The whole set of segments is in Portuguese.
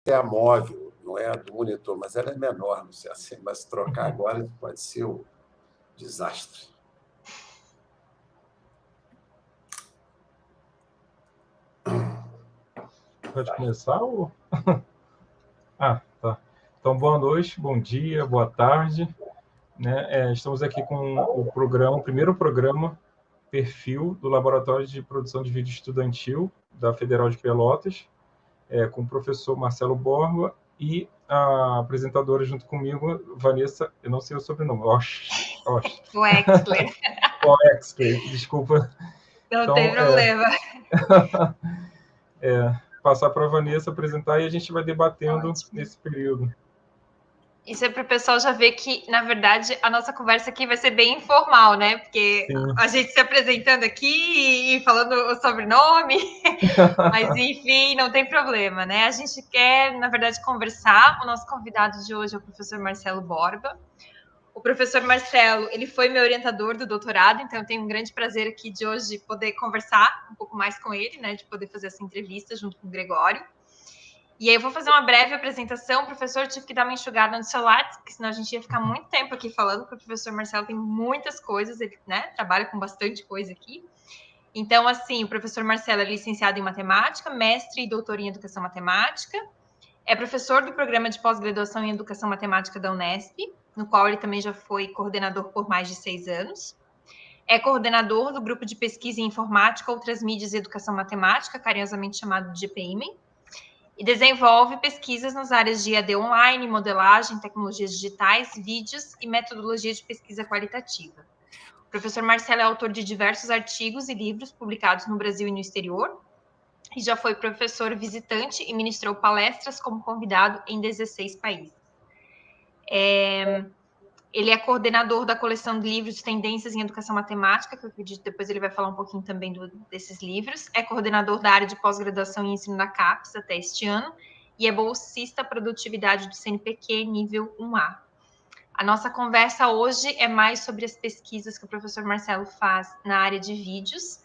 é a móvel, não é a do monitor, mas ela é menor, não sei assim, mas se trocar agora pode ser um desastre. Pode começar ou... Ah, tá. Então, boa noite, bom dia, boa tarde. Né? Estamos aqui com o primeiro programa Perfil do Laboratório de Produção de Vídeo Estudantil da Federal de Pelotas, com o professor Marcelo Borba e a apresentadora junto comigo, Vanessa, eu não sei o sobrenome, Wexler. Wexler, desculpa. Não tem problema. Passar para a Vanessa apresentar e a gente vai debatendo nesse período. Isso é para o pessoal já ver que, na verdade, a nossa conversa aqui vai ser bem informal, né? Porque Sim. A gente se apresentando aqui e falando o sobrenome, mas enfim, não tem problema, né? A gente quer, na verdade, conversar. O nosso convidado de hoje é o professor Marcelo Borba. O professor Marcelo, ele foi meu orientador do doutorado, então eu tenho um grande prazer aqui de hoje poder conversar um pouco mais com ele, né? De poder fazer essa entrevista junto com o Gregório. E aí eu vou fazer uma breve apresentação. O professor tive que dar uma enxugada no celular, porque senão a gente ia ficar muito tempo aqui falando, porque o professor Marcelo tem muitas coisas, ele, né, trabalha com bastante coisa aqui. Então, assim, o professor Marcelo é licenciado em matemática, mestre e doutor em educação matemática, é professor do programa de pós-graduação em educação matemática da Unesp, no qual ele também já foi coordenador por mais de 6 anos. É coordenador do grupo de pesquisa em informática, outras mídias e educação matemática, carinhosamente chamado de GPIME, e desenvolve pesquisas nas áreas de EAD online, modelagem, tecnologias digitais, vídeos e metodologia de pesquisa qualitativa. O professor Marcelo é autor de diversos artigos e livros publicados no Brasil e no exterior, e já foi professor visitante e ministrou palestras como convidado em 16 países. Ele é coordenador da coleção de livros de tendências em educação matemática, que eu acredito depois ele vai falar um pouquinho também desses livros. É coordenador da área de pós-graduação em ensino da CAPES até este ano e é bolsista produtividade do CNPq nível 1A. A nossa conversa hoje é mais sobre as pesquisas que o professor Marcelo faz na área de vídeos.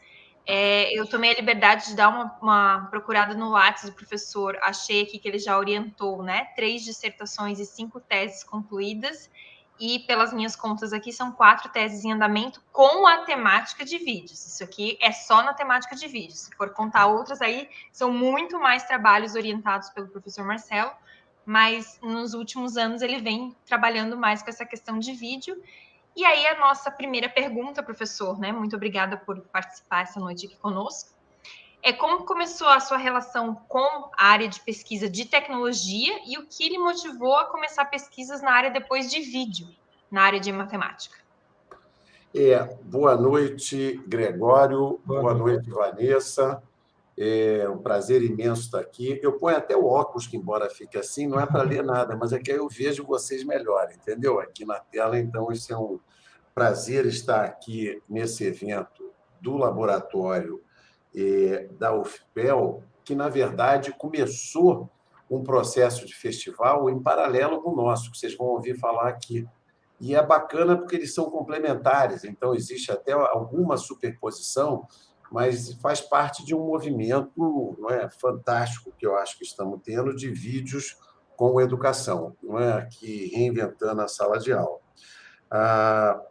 Eu tomei a liberdade de dar uma procurada no Lattes do professor, achei aqui que ele já orientou, né, 3 dissertações e 5 teses concluídas, e pelas minhas contas aqui são 4 teses em andamento com a temática de vídeos. Isso aqui é só na temática de vídeos. Se for contar outras aí, são muito mais trabalhos orientados pelo professor Marcelo, mas nos últimos anos ele vem trabalhando mais com essa questão de vídeo. E aí a nossa primeira pergunta, professor, né? Muito obrigada por participar essa noite aqui conosco. Como começou a sua relação com a área de pesquisa de tecnologia e o que lhe motivou a começar pesquisas na área depois de vídeo, na área de matemática? Boa noite, Gregório. Boa noite, Vanessa. É um prazer imenso estar aqui. Eu ponho até o óculos, que embora fique assim, não é para ler nada, mas é que aí eu vejo vocês melhor, entendeu? Aqui na tela, então, isso é um prazer estar aqui nesse evento do laboratório da UFPEL, que, na verdade, começou um processo de festival em paralelo com o nosso, que vocês vão ouvir falar aqui. E é bacana porque eles são complementares, então existe até alguma superposição, mas faz parte de um movimento, não é, fantástico que eu acho que estamos tendo de vídeos com educação, não é, aqui reinventando a sala de aula.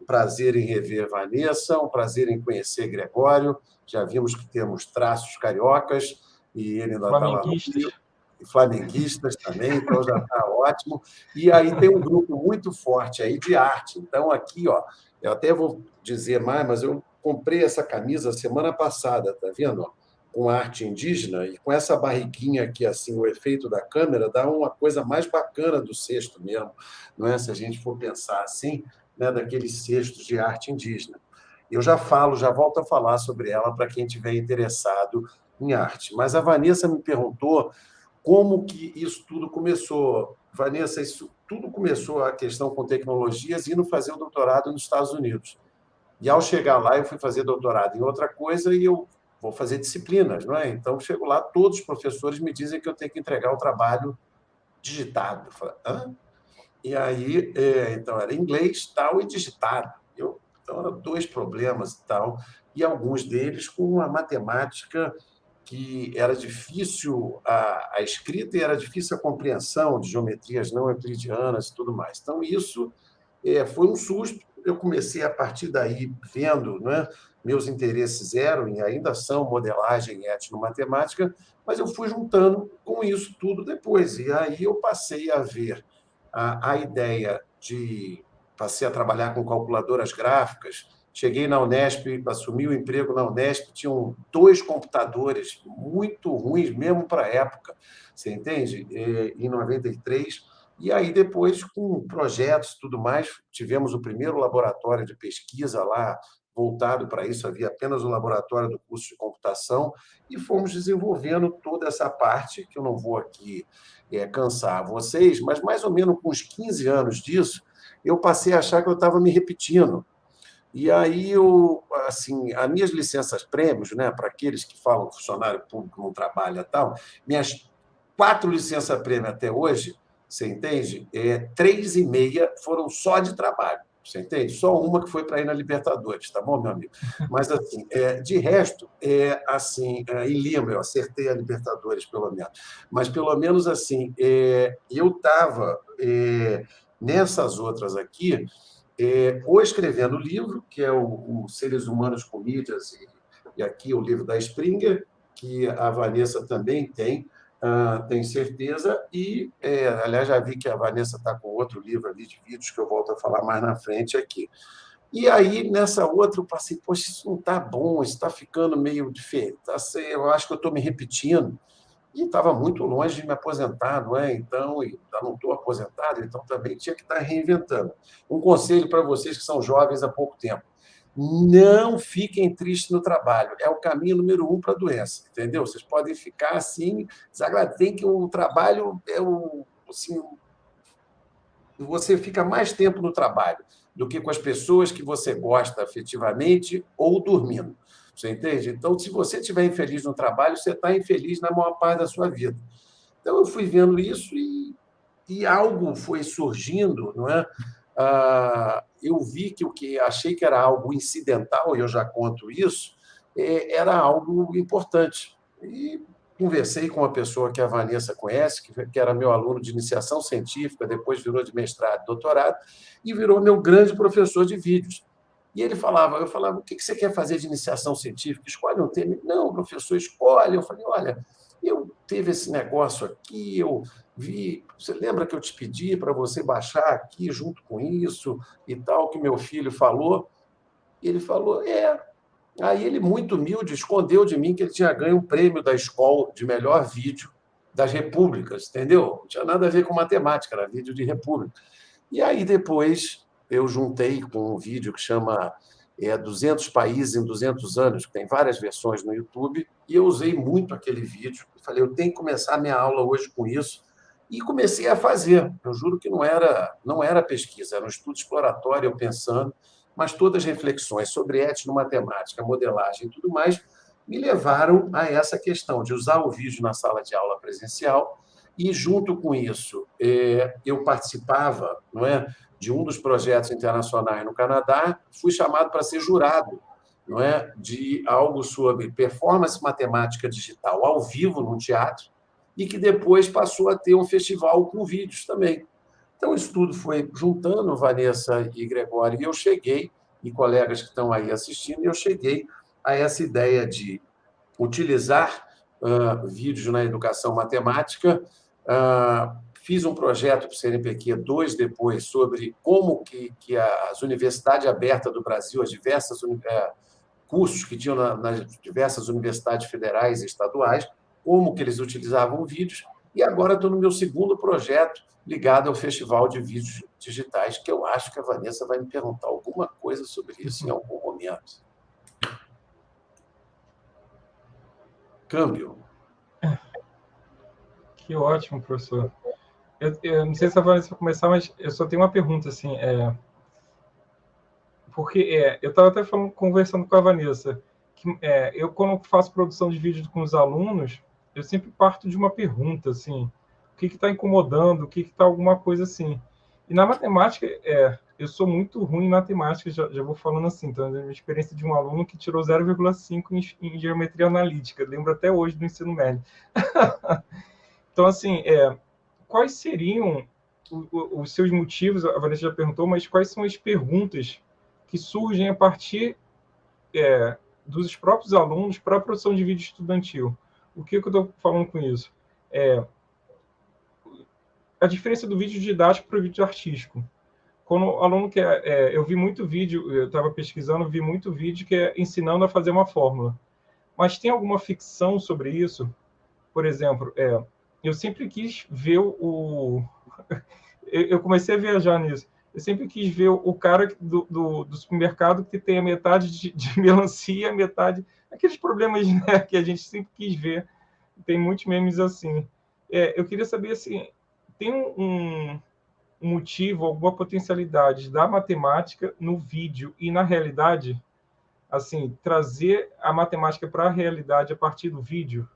Prazer em rever Vanessa, um prazer em conhecer Gregório. Já vimos que temos traços cariocas e ele ainda está lá no Rio. E flamenguistas também, então já está ótimo. E aí tem um grupo muito forte aí de arte. Então, aqui, ó, eu até vou dizer mais, mas eu comprei essa camisa semana passada, tá vendo? Com arte indígena, e com essa barriguinha aqui, assim, o efeito da câmera dá uma coisa mais bacana do cesto mesmo, não é? Se a gente for pensar assim, né, daqueles cestos de arte indígena. Eu já volto a falar sobre ela para quem estiver interessado em arte. Mas a Vanessa me perguntou como que isso tudo começou. Vanessa, isso tudo começou a questão com tecnologias, indo fazer o doutorado nos Estados Unidos. E, ao chegar lá, eu fui fazer doutorado em outra coisa e eu vou fazer disciplinas, não é? Então, chego lá, todos os professores me dizem que eu tenho que entregar o trabalho digitado. Eu falei, hã? E aí, então, era inglês, tal, e digitado. Então, eram 2 problemas e tal, e alguns deles com uma matemática que era difícil a escrita e era difícil a compreensão de geometrias não euclidianas e tudo mais. Então, isso foi um susto. Eu comecei, a partir daí, vendo, né, meus interesses eram e ainda são modelagem e etnomatemática, mas eu fui juntando com isso tudo depois. E aí eu passei a ver a ideia de... Passei a trabalhar com calculadoras gráficas. Cheguei na Unesp, assumi o emprego na Unesp, tinham 2 computadores muito ruins, mesmo para a época, você entende? Em 93. E aí, depois, com projetos e tudo mais, tivemos o primeiro laboratório de pesquisa lá, voltado para isso, havia apenas o laboratório do curso de computação, e fomos desenvolvendo toda essa parte, que eu não vou aqui cansar vocês, mas mais ou menos com uns 15 anos disso, eu passei a achar que eu estava me repetindo. E aí, assim, as minhas licenças-prêmios, né, para aqueles que falam que funcionário público não trabalha e tal, minhas 4 licenças-prêmios até hoje, você entende? 3,5 foram só de trabalho, você entende? Só uma que foi para ir na Libertadores, tá bom, meu amigo? Mas, assim, de resto, assim, em Lima, eu acertei a Libertadores, pelo menos. Mas, pelo menos, assim, eu estava nessas outras aqui, ou escrevendo livro, que é o Seres Humanos com Mídias, e aqui o livro da Springer, que a Vanessa também tem certeza, e, aliás, já vi que a Vanessa está com outro livro ali de vídeos, que eu volto a falar mais na frente aqui. E aí, nessa outra, eu passei, poxa, isso não está bom, isso está ficando meio diferente, eu acho que eu estou me repetindo, e estava muito longe de me aposentar, não é? Então, ainda não estou aposentado, então também tinha que estar reinventando. Um conselho para vocês que são jovens há pouco tempo: não fiquem tristes no trabalho, é o caminho número 1 para a doença, entendeu? Vocês podem ficar assim, tem que o trabalho assim, você fica mais tempo no trabalho do que com as pessoas que você gosta afetivamente ou dormindo. Você entende? Então, se você estiver infeliz no trabalho, você está infeliz na maior parte da sua vida. Então, eu fui vendo isso e algo foi surgindo, não é? Eu vi que o que achei que era algo incidental, e eu já conto isso, era algo importante. E conversei com uma pessoa que a Vanessa conhece, que era meu aluno de iniciação científica, depois virou de mestrado, doutorado, e virou meu grande professor de vídeos. E eu falava, o que você quer fazer de iniciação científica? Escolhe um tema. Não, professor, escolhe. Eu falei, olha, eu teve esse negócio aqui, eu vi, você lembra que eu te pedi para você baixar aqui junto com isso e tal, que meu filho falou? E ele falou, Aí ele, muito humilde, escondeu de mim que ele tinha ganho um prêmio da escola de melhor vídeo das repúblicas, entendeu? Não tinha nada a ver com matemática, era vídeo de república. E aí depois eu juntei com um vídeo que chama 200 Países em 200 Anos, que tem várias versões no YouTube, e eu usei muito aquele vídeo. Falei, eu tenho que começar a minha aula hoje com isso. E comecei a fazer. Eu juro que não era pesquisa, era um estudo exploratório, eu pensando, mas todas as reflexões sobre etnomatemática, modelagem e tudo mais me levaram a essa questão de usar o vídeo na sala de aula presencial. E, junto com isso, eu participava, não é, de um dos projetos internacionais no Canadá, fui chamado para ser jurado, não é, de algo sobre performance matemática digital ao vivo no teatro, e que depois passou a ter um festival com vídeos também. Então, isso tudo foi juntando, Vanessa e Gregório, e eu cheguei, e colegas que estão aí assistindo, eu cheguei a essa ideia de utilizar vídeos na educação matemática. Fiz um projeto para o CNPq 2 depois sobre como que as universidades abertas do Brasil, as diversas cursos que tinham nas diversas universidades federais e estaduais, como que eles utilizavam vídeos, e agora estou no meu segundo projeto ligado ao Festival de Vídeos Digitais, que eu acho que a Vanessa vai me perguntar alguma coisa sobre isso em algum momento. Câmbio. Que ótimo, professor. Eu não sei se a Vanessa vai começar, mas eu só tenho uma pergunta, assim, porque eu estava até conversando com a Vanessa, que eu, quando faço produção de vídeo com os alunos, eu sempre parto de uma pergunta, assim, o que está incomodando, o que está alguma coisa assim. E na matemática, eu sou muito ruim em matemática, já vou falando assim, então, a minha experiência de um aluno que tirou 0,5 em geometria analítica, lembro até hoje do ensino médio. Então, assim, quais seriam os seus motivos? A Vanessa já perguntou, mas quais são as perguntas que surgem a partir dos próprios alunos para a produção de vídeo estudantil? O que eu estou falando com isso? A diferença do vídeo didático para o vídeo artístico. Quando o aluno quer... eu vi muito vídeo, eu estava pesquisando, vi muito vídeo que é ensinando a fazer uma fórmula. Mas tem alguma ficção sobre isso? Por exemplo, eu sempre quis ver eu comecei a viajar nisso. Eu sempre quis ver o cara do supermercado que tem a metade de melancia, a metade... Aqueles problemas, né, que a gente sempre quis ver. Tem muitos memes assim. Eu queria saber, assim, tem um motivo, alguma potencialidade da matemática no vídeo e na realidade? Assim, trazer a matemática para a realidade a partir do vídeo?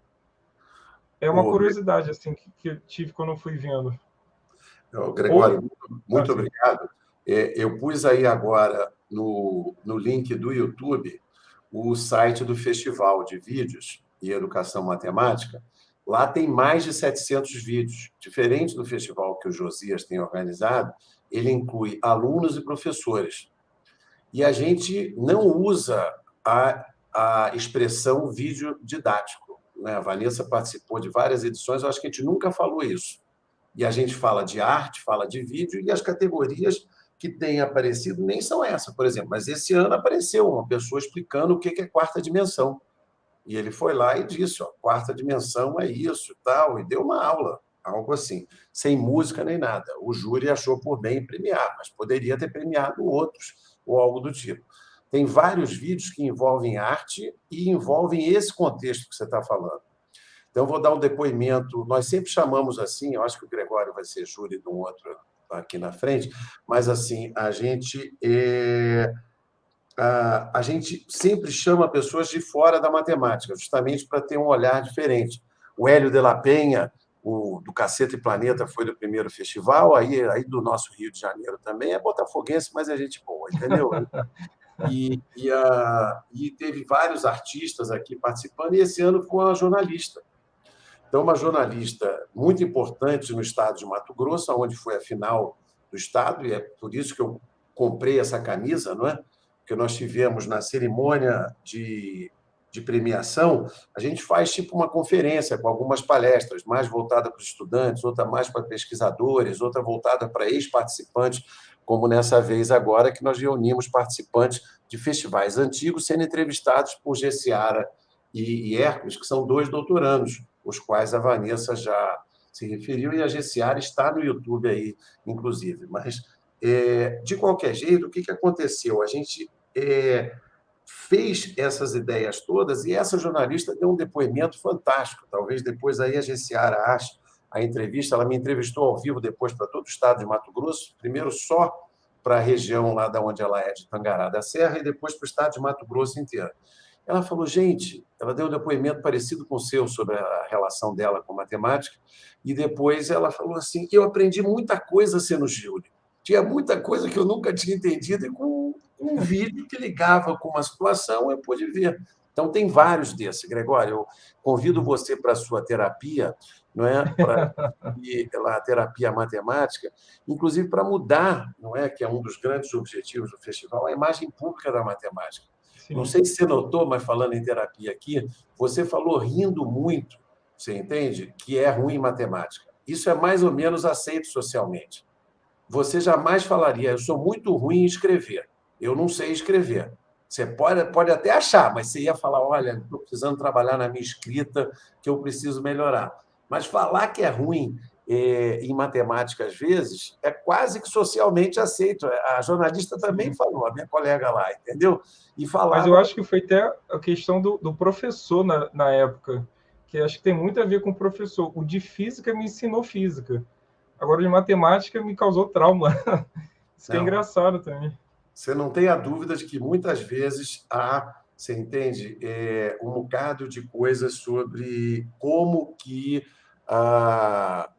É uma curiosidade assim que eu tive quando eu fui vendo. Gregório, muito obrigado. Eu pus aí agora no link do YouTube o site do Festival de Vídeos e Educação Matemática. Lá tem mais de 700 vídeos. Diferente do festival que o Josias tem organizado, ele inclui alunos e professores. E a gente não usa a expressão vídeo didático, né? A Vanessa participou de várias edições, eu acho que a gente nunca falou isso. E a gente fala de arte, fala de vídeo, e as categorias que têm aparecido nem são essas, por exemplo. Mas esse ano apareceu uma pessoa explicando o que é quarta dimensão. E ele foi lá e disse, quarta dimensão é isso e tal, e deu uma aula, algo assim, sem música nem nada. O júri achou por bem premiar, mas poderia ter premiado outros, ou algo do tipo. Tem vários vídeos que envolvem arte e envolvem esse contexto que você está falando. Então, vou dar um depoimento. Nós sempre chamamos assim, eu acho que o Gregório vai ser júri de um outro aqui na frente, mas assim, a gente sempre chama pessoas de fora da matemática, justamente para ter um olhar diferente. O Hélio de la Penha, do Caceta e Planeta, foi do primeiro festival, aí do nosso Rio de Janeiro também, é botafoguense, mas é gente boa, entendeu? E teve vários artistas aqui participando, e esse ano foi uma jornalista. Então, uma jornalista muito importante no estado de Mato Grosso, onde foi a final do estado, e é por isso que eu comprei essa camisa, não é? Porque nós tivemos na cerimônia de premiação, a gente faz tipo uma conferência com algumas palestras, mais voltada para os estudantes, outra mais para pesquisadores, outra voltada para ex-participantes, como nessa vez agora, que nós reunimos participantes de festivais antigos sendo entrevistados por Gessiara e Hércules, que são 2 doutorandos, os quais a Vanessa já se referiu, e a Gessiara está no YouTube aí, inclusive. Mas, de qualquer jeito, o que aconteceu? A gente fez essas ideias todas e essa jornalista deu um depoimento fantástico. Talvez depois aí a Gessiara ache a entrevista. Ela me entrevistou ao vivo depois para todo o estado de Mato Grosso, primeiro só para a região lá de onde ela é, de Tangará da Serra, e depois para o estado de Mato Grosso inteiro. Ela falou, gente, ela deu um depoimento parecido com o seu sobre a relação dela com matemática, e depois ela falou assim, eu aprendi muita coisa sendo júri. Tinha muita coisa que eu nunca tinha entendido, e com um vídeo que ligava com uma situação, eu pude ver. Então, tem vários desses. Gregório, eu convido você para a sua terapia, não é? Para a terapia matemática, inclusive para mudar, não é? Que é um dos grandes objetivos do festival, a imagem pública da matemática. Sim. Não sei se você notou, mas falando em terapia aqui, você falou rindo muito, você entende? Que é ruim em matemática. Isso é mais ou menos aceito socialmente. Você jamais falaria, eu sou muito ruim em escrever, eu não sei escrever. Você pode até achar, mas você ia falar, olha, estou precisando trabalhar na minha escrita, que eu preciso melhorar. Mas falar que é ruim em matemática, às vezes, é quase que socialmente aceito. A jornalista também falou, a minha colega lá, entendeu? E falava... Mas eu acho que foi até a questão do professor na época, que acho que tem muito a ver com o professor. O de física me ensinou física. Agora, de matemática, me causou trauma. Isso que é engraçado também. Você não tem a dúvida de que, muitas vezes, você entende, um bocado de coisas sobre como que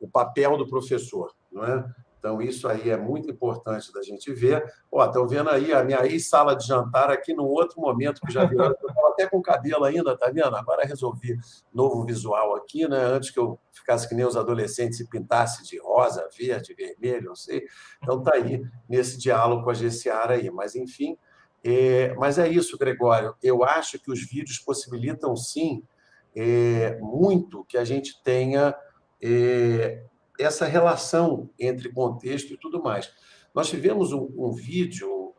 o papel do professor, não é? Então, isso aí é muito importante da gente ver. Estão vendo aí a minha ex-sala de jantar aqui num outro momento que já virou. Eu estava até com cabelo ainda, tá vendo? Agora resolvi novo visual aqui, né? Antes que eu ficasse que nem os adolescentes e pintasse de rosa, verde, vermelho, não sei. Então, está aí nesse diálogo com a GCR aí. Mas, enfim, mas é isso, Gregório. Eu acho que os vídeos possibilitam, sim, muito que a gente tenha essa relação entre contexto e tudo mais. Nós tivemos um vídeo,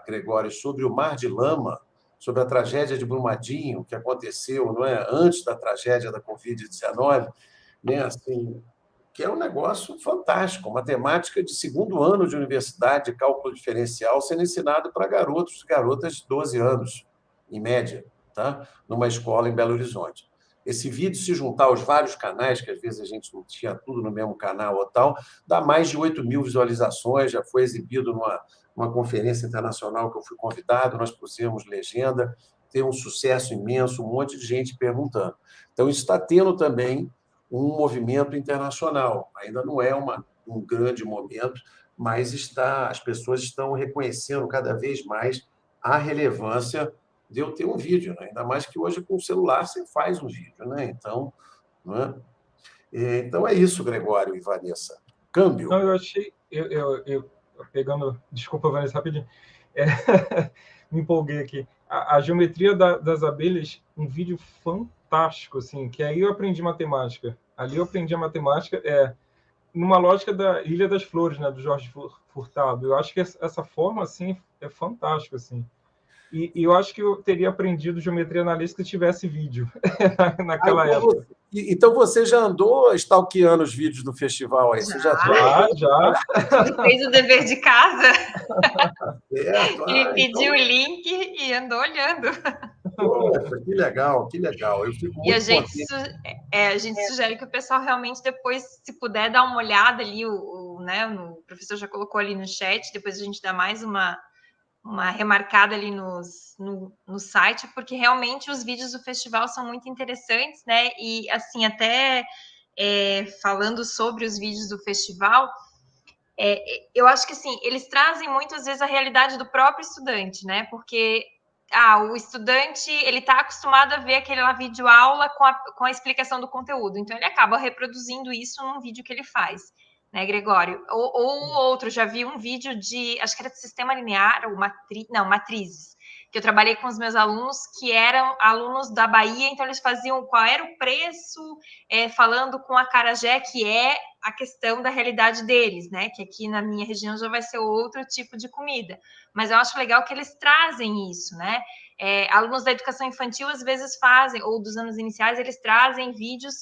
Gregório, sobre o Mar de Lama, sobre a tragédia de Brumadinho, que aconteceu, não é, antes da tragédia da Covid-19, né, assim, que é um negócio fantástico, matemática de segundo ano de universidade, de cálculo diferencial, sendo ensinado para garotos e garotas de 12 anos, em média, tá? Numa escola em Belo Horizonte. Esse vídeo, se juntar aos vários canais, que às vezes a gente não tinha tudo no mesmo canal ou tal, dá mais de 8.000 visualizações, já foi exibido numa conferência internacional que eu fui convidado, nós pusemos legenda, tem um sucesso imenso, um monte de gente perguntando. Então, isso está tendo também um movimento internacional. Ainda não é um grande momento, mas as pessoas estão reconhecendo cada vez mais a relevância de eu ter um vídeo, né? Ainda mais que hoje com o celular você faz um vídeo, né? Então, né? Então é isso, Gregório e Vanessa. Câmbio. Não, eu achei, pegando, desculpa, Vanessa, rapidinho, me empolguei aqui. A geometria das abelhas, um vídeo fantástico, assim, que aí eu aprendi matemática. Ali eu aprendi a matemática, numa lógica da Ilha das Flores, né, do Jorge Furtado. Eu acho que essa forma, assim, é fantástica, assim. E eu acho que eu teria aprendido geometria analítica se tivesse vídeo naquela época. Então você já andou stalkeando os vídeos do festival aí? Você já Ele fez o dever de casa. Ele pediu o então... link e andou olhando. Poxa, que legal, que legal. Eu fico muito contente. A gente sugere que o pessoal realmente depois, se puder, dar uma olhada ali, né, o professor já colocou ali no chat, depois a gente dá mais uma remarcada ali no site, porque realmente os vídeos do festival são muito interessantes, né? E, assim, até falando sobre os vídeos do festival, eu acho que, assim, eles trazem muitas vezes a realidade do próprio estudante, né? Porque o estudante, ele está acostumado a ver aquele vídeo aula com a explicação do conteúdo, então ele acaba reproduzindo isso num vídeo que ele faz, né, Gregório? Ou outro, já vi um vídeo acho que era de sistema linear, ou matrizes, que eu trabalhei com os meus alunos, que eram alunos da Bahia, então eles faziam qual era o preço, falando com acarajé, que é a questão da realidade deles, né? Que aqui na minha região já vai ser outro tipo de comida. Mas eu acho legal que eles trazem isso, né? Alunos da educação infantil às vezes fazem, ou dos anos iniciais, eles trazem vídeos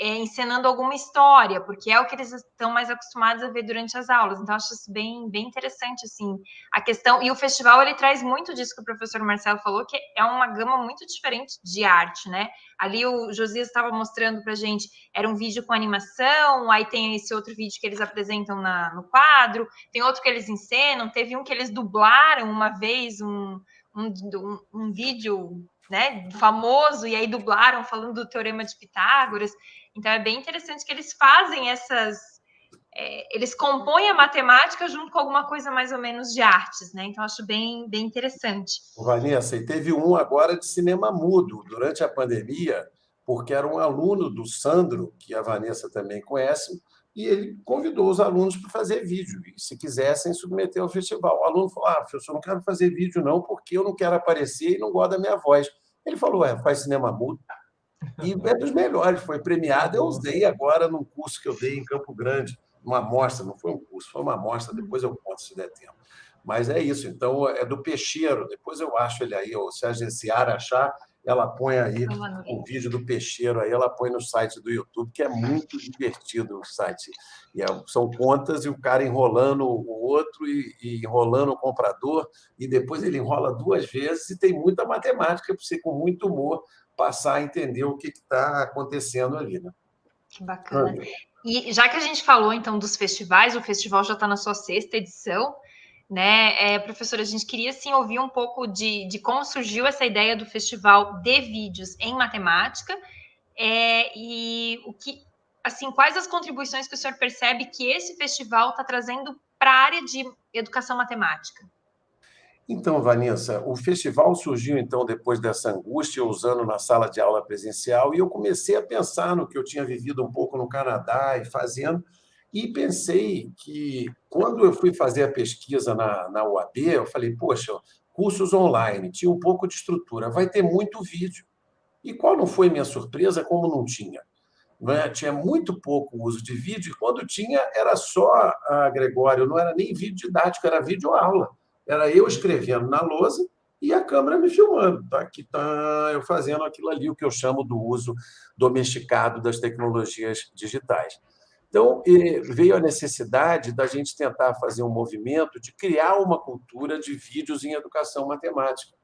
ensinando alguma história, porque é o que eles estão mais acostumados a ver durante as aulas. Então, acho isso bem, bem interessante, assim, a questão. E o festival, ele traz muito disso que o professor Marcelo falou, que é uma gama muito diferente de arte, né? Ali o Josias estava mostrando para a gente, era um vídeo com animação, aí tem esse outro vídeo que eles apresentam no quadro, tem outro que eles encenam, teve um que eles dublaram uma vez, um vídeo, né, famoso, e aí dublaram falando do Teorema de Pitágoras. Então, é bem interessante que eles fazem eles compõem a matemática junto com alguma coisa mais ou menos de artes, né? Então, acho bem, bem interessante. Vanessa, e teve um agora de cinema mudo, durante a pandemia, porque era um aluno do Sandro, que a Vanessa também conhece, e ele convidou os alunos para fazer vídeo, e se quisessem submeter ao festival. O aluno falou, professor, não quero fazer vídeo não, porque eu não quero aparecer e não gosto da minha voz. Ele falou, faz cinema mudo. E é dos melhores, foi premiado. Eu usei agora num curso que eu dei em Campo Grande, uma amostra, não foi um curso, foi uma amostra, depois eu conto se der tempo. Mas é isso, então é do Peixeiro, depois eu acho ele aí, ou se a Gessiara achar, ela põe aí o vídeo do Peixeiro, aí ela põe no site do YouTube, que é muito divertido o site. São contas e o cara enrolando o outro e enrolando o comprador, e depois ele enrola 2 vezes, e tem muita matemática para você, com muito humor, passar a entender o que está acontecendo ali, né? Que bacana. E já que a gente falou, então, dos festivais, o festival já está na sua 6ª edição, né? Professora, a gente queria, sim, ouvir um pouco de como surgiu essa ideia do festival de vídeos em matemática, e assim, quais as contribuições que o senhor percebe que esse festival está trazendo para a área de educação matemática? Então, Vanessa, o festival surgiu, então, depois dessa angústia, usando na sala de aula presencial, e eu comecei a pensar no que eu tinha vivido um pouco no Canadá e fazendo, e pensei que, quando eu fui fazer a pesquisa na UAB, eu falei, poxa, cursos online, tinha um pouco de estrutura, vai ter muito vídeo. E qual não foi minha surpresa, como não tinha? Não é? Tinha muito pouco uso de vídeo, e quando tinha, era só, Gregório, não era nem vídeo didático, era vídeo aula. Era eu escrevendo na lousa e a câmera me filmando. Tá, aqui tá eu fazendo aquilo ali, o que eu chamo do uso domesticado das tecnologias digitais. Então, veio a necessidade da gente tentar fazer um movimento de criar uma cultura de vídeos em educação matemática.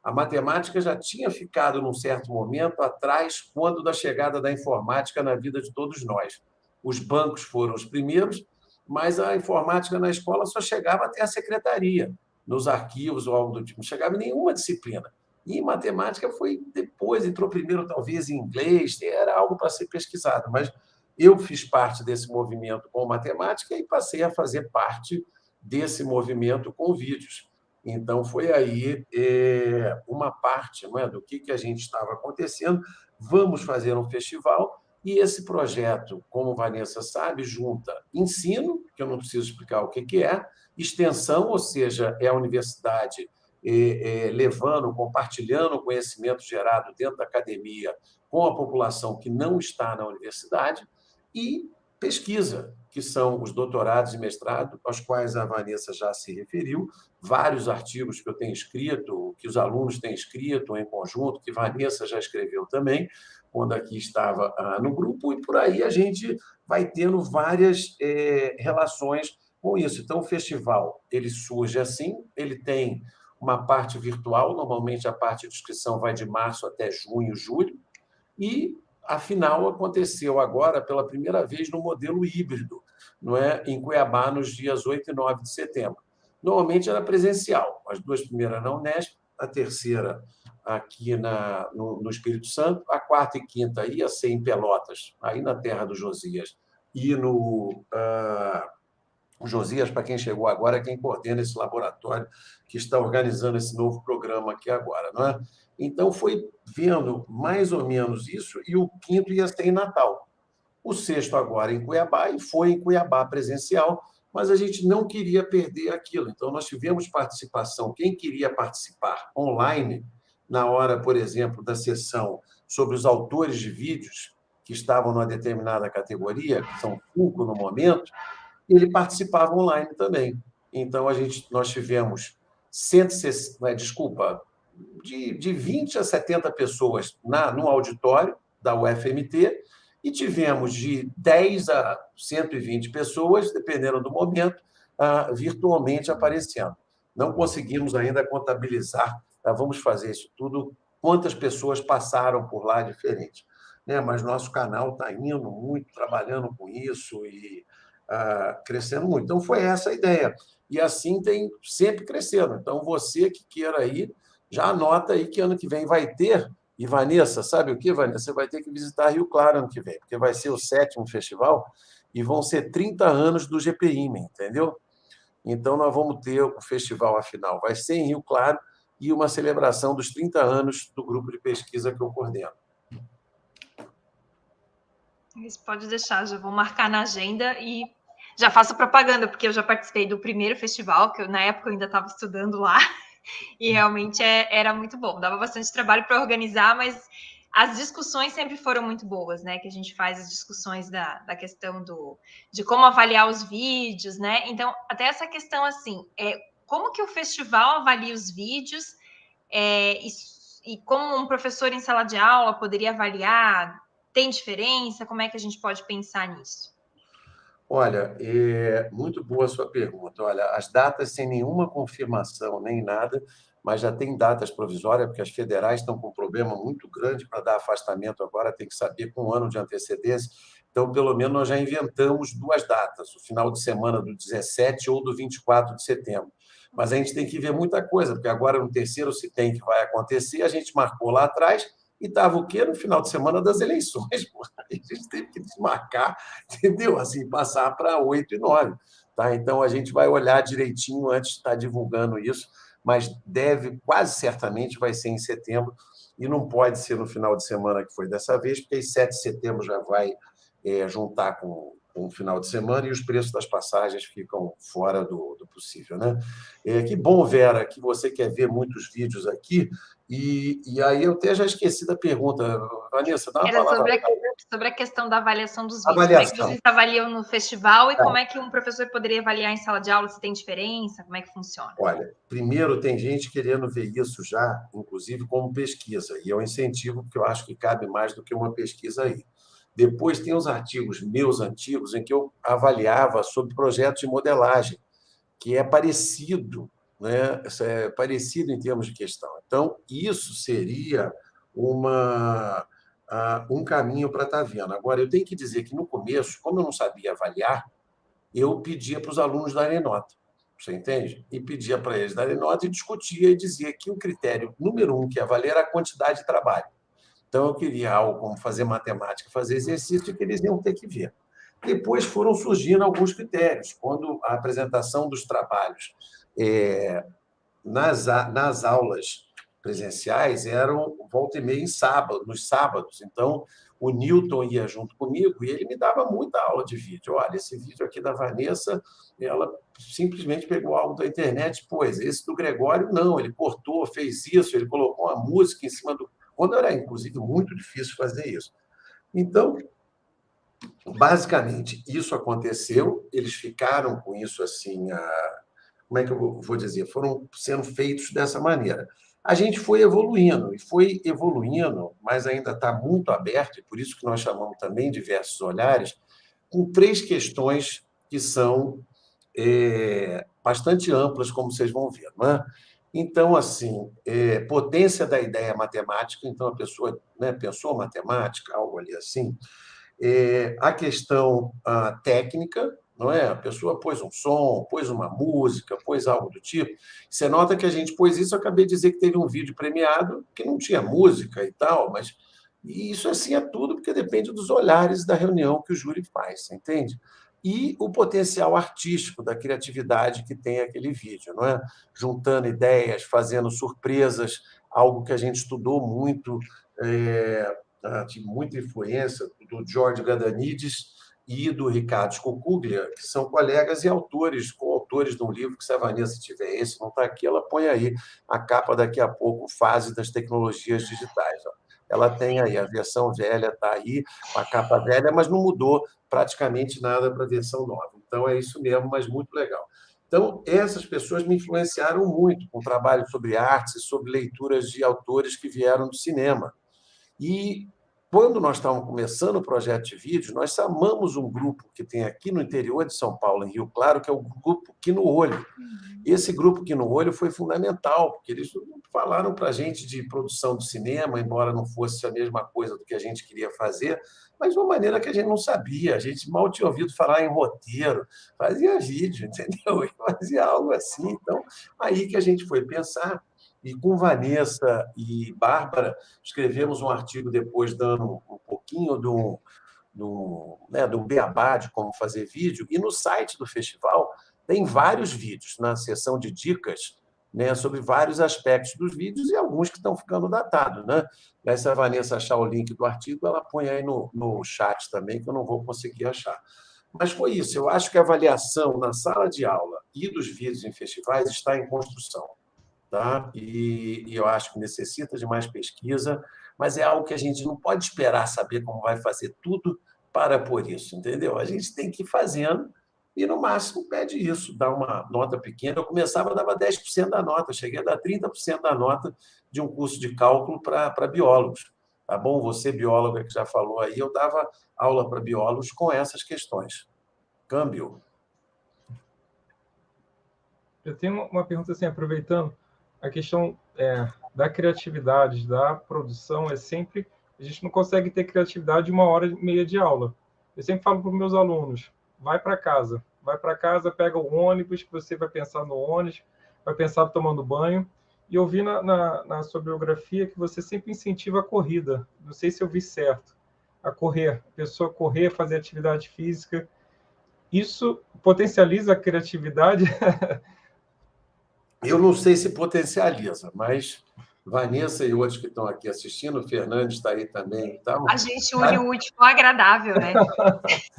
A matemática já tinha ficado, num certo momento, atrás quando da chegada da informática na vida de todos nós. Os bancos foram os primeiros, mas a informática na escola só chegava até a secretaria, nos arquivos ou algo do tipo. Não chegava em nenhuma disciplina. E matemática foi depois, entrou primeiro talvez em inglês, era algo para ser pesquisado. Mas eu fiz parte desse movimento com matemática e passei a fazer parte desse movimento com vídeos. Então, foi aí uma parte, não é, do que a gente estava acontecendo. Vamos fazer um festival, e esse projeto, como Vanessa sabe, junta ensino, que eu não preciso explicar o que é, extensão, ou seja, é a universidade levando, compartilhando o conhecimento gerado dentro da academia com a população que não está na universidade, e pesquisa, que são os doutorados e mestrado, aos quais a Vanessa já se referiu, vários artigos que eu tenho escrito, que os alunos têm escrito em conjunto, que Vanessa já escreveu também, quando aqui estava no grupo, e por aí a gente vai tendo várias relações com isso. Então, o festival ele surge assim, ele tem uma parte virtual, normalmente a parte de inscrição vai de março até junho, julho, e a final aconteceu agora pela primeira vez no modelo híbrido, não é? Em Cuiabá, nos dias 8 e 9 de setembro. Normalmente era presencial, as duas primeiras na Unesp, a terceira aqui no Espírito Santo, a quarta e quinta ia ser em Pelotas, aí na terra do Josias, e no o Josias, para quem chegou agora, é quem coordena esse laboratório que está organizando esse novo programa aqui agora, não é? Então, foi vendo mais ou menos isso, e o quinto ia ser em Natal. O sexto agora em Cuiabá, e foi em Cuiabá presencial, mas a gente não queria perder aquilo. Então, nós tivemos participação. Quem queria participar online, na hora, por exemplo, da sessão sobre os autores de vídeos que estavam numa determinada categoria, que são 5 no momento, ele participava online também. Então, nós tivemos 160, de 20 a 70 pessoas no auditório da UFMT, e tivemos de 10 a 120 pessoas, dependendo do momento, virtualmente aparecendo. Não conseguimos ainda contabilizar, vamos fazer isso tudo, quantas pessoas passaram por lá diferente. Mas nosso canal está indo muito, trabalhando com isso e crescendo muito. Então, foi essa a ideia. E assim tem sempre crescendo. Então, você que queira ir, já anota aí que ano que vem vai ter. E, Vanessa, sabe o que, Vanessa? Você vai ter que visitar Rio Claro ano que vem, porque vai ser o 7º festival e vão ser 30 anos do GPIME, entendeu? Então, nós vamos ter o festival, afinal, vai ser em Rio Claro, e uma celebração dos 30 anos do grupo de pesquisa que eu coordeno. Isso pode deixar, já vou marcar na agenda e já faço propaganda, porque eu já participei do primeiro festival, que na época eu ainda estava estudando lá, e realmente era muito bom. Dava bastante trabalho para organizar, mas as discussões sempre foram muito boas, né? Que a gente faz as discussões da questão de como avaliar os vídeos, né? Então, até essa questão assim, como que o festival avalia os vídeos e como um professor em sala de aula poderia avaliar? Tem diferença? Como é que a gente pode pensar nisso? Olha, é muito boa a sua pergunta. Olha, as datas sem nenhuma confirmação nem nada, mas já tem datas provisórias, porque as federais estão com um problema muito grande para dar afastamento agora, tem que saber com 1 ano de antecedência. Então, pelo menos, nós já inventamos 2 datas, o final de semana do 17 ou do 24 de setembro. Mas a gente tem que ver muita coisa, porque agora no terceiro se tem que vai acontecer, a gente marcou lá atrás e estava o quê? No final de semana das eleições. Pô. A gente teve que desmarcar, entendeu? Assim, passar para 8 e 9. Tá? Então, a gente vai olhar direitinho antes de estar divulgando isso, mas quase certamente vai ser em setembro, e não pode ser no final de semana que foi dessa vez, porque aí 7 de setembro já vai juntar com o final de semana e os preços das passagens ficam fora do possível, né? Que bom, Vera, que você quer ver muitos vídeos aqui, e aí eu até já esqueci da pergunta. Vanessa, dá uma Era palavra. sobre a questão da avaliação dos vídeos. Avaliação. Como é que vocês avaliam no festival e como é que um professor poderia avaliar em sala de aula, se tem diferença, como é que funciona? Olha, primeiro tem gente querendo ver isso já, inclusive como pesquisa, e eu incentivo, porque eu acho que cabe mais do que uma pesquisa aí. Depois tem os artigos meus antigos em que eu avaliava sobre projetos de modelagem, que é parecido, né? É parecido em termos de questão. Então, isso seria um caminho para estar vendo. Agora, eu tenho que dizer que, no começo, como eu não sabia avaliar, eu pedia para os alunos darem nota. Você entende? E pedia para eles darem nota e discutia e dizia que o critério número 1 que ia valer era a quantidade de trabalho. Então, eu queria algo como fazer matemática, fazer exercício, que eles iam ter que ver. Depois foram surgindo alguns critérios. Quando a apresentação dos trabalhos nas aulas presenciais eram volta e meia nos sábados. Então, o Newton ia junto comigo e ele me dava muita aula de vídeo. Olha, esse vídeo aqui da Vanessa, ela simplesmente pegou algo da internet, pois esse do Gregório, não, ele cortou, fez isso, ele colocou uma música em cima do... Quando era, inclusive, muito difícil fazer isso. Então, basicamente, isso aconteceu, eles ficaram com isso assim, como é que eu vou dizer? Foram sendo feitos dessa maneira. A gente foi evoluindo, mas ainda está muito aberto, e por isso que nós chamamos também diversos olhares, com 3 questões que são bastante amplas, como vocês vão ver, não é? Então, assim, potência da ideia matemática, então a pessoa, né, pensou matemática, algo ali assim, a questão técnica, não é? A pessoa pôs um som, pôs uma música, pôs algo do tipo. Você nota que a gente pôs isso, eu acabei de dizer que teve um vídeo premiado que não tinha música e tal, mas isso assim é tudo porque depende dos olhares da reunião que o júri faz, você entende? E o potencial artístico da criatividade que tem aquele vídeo, não é? Juntando ideias, fazendo surpresas, algo que a gente estudou muito, tive muita influência do George Gadanides e do Ricardo Scocuglia, que são colegas e coautores de um livro que, se a Vanessa tiver esse, não está aqui, ela põe aí a capa daqui a pouco, Fase das Tecnologias Digitais. Ó. Ela tem aí, a versão velha está aí, a capa velha, mas não mudou praticamente nada para a versão nova. Então, é isso mesmo, mas muito legal. Então, essas pessoas me influenciaram muito com trabalho sobre artes e sobre leituras de autores que vieram do cinema. E quando nós estávamos começando o projeto de vídeo, nós chamamos um grupo que tem aqui no interior de São Paulo, em Rio Claro, que é o Grupo Quino Olho. Esse Grupo Quino Olho foi fundamental, porque eles falaram para a gente de produção de cinema, embora não fosse a mesma coisa do que a gente queria fazer, mas de uma maneira que a gente não sabia. A gente mal tinha ouvido falar em roteiro, fazia vídeo, entendeu? E fazia algo assim. Então, aí que a gente foi pensar. E com Vanessa e Bárbara, escrevemos um artigo depois dando um pouquinho do beabá de como fazer vídeo. E no site do festival tem vários vídeos, na seção de dicas, né, sobre vários aspectos dos vídeos e alguns que estão ficando datados. Né? Se a Vanessa achar o link do artigo, ela põe aí no chat também, que eu não vou conseguir achar. Mas foi isso. Eu acho que a avaliação na sala de aula e dos vídeos em festivais está em construção. Tá? E eu acho que necessita de mais pesquisa, mas é algo que a gente não pode esperar saber como vai fazer tudo para pôr isso, entendeu? A gente tem que ir fazendo e, no máximo, pede isso, dá uma nota pequena. Eu começava, dava 10% da nota, cheguei a dar 30% da nota de um curso de cálculo para biólogos. Tá bom? Você, bióloga, que já falou aí, eu dava aula para biólogos com essas questões. Câmbio. Eu tenho uma pergunta assim, aproveitando, a questão da criatividade, da produção, é sempre... A gente não consegue ter criatividade em 1h30 de aula. Eu sempre falo para os meus alunos, vai para casa, pega o ônibus, você vai pensar no ônibus, vai pensar tomando banho, E eu vi na sua biografia que você sempre incentiva a corrida. Não sei se eu vi certo. A correr. A pessoa correr, fazer atividade física. Isso potencializa a criatividade? Eu não sei se potencializa, mas Vanessa e outros que estão aqui assistindo, o Fernandes está aí também. Então, a gente une o útil ao agradável, né?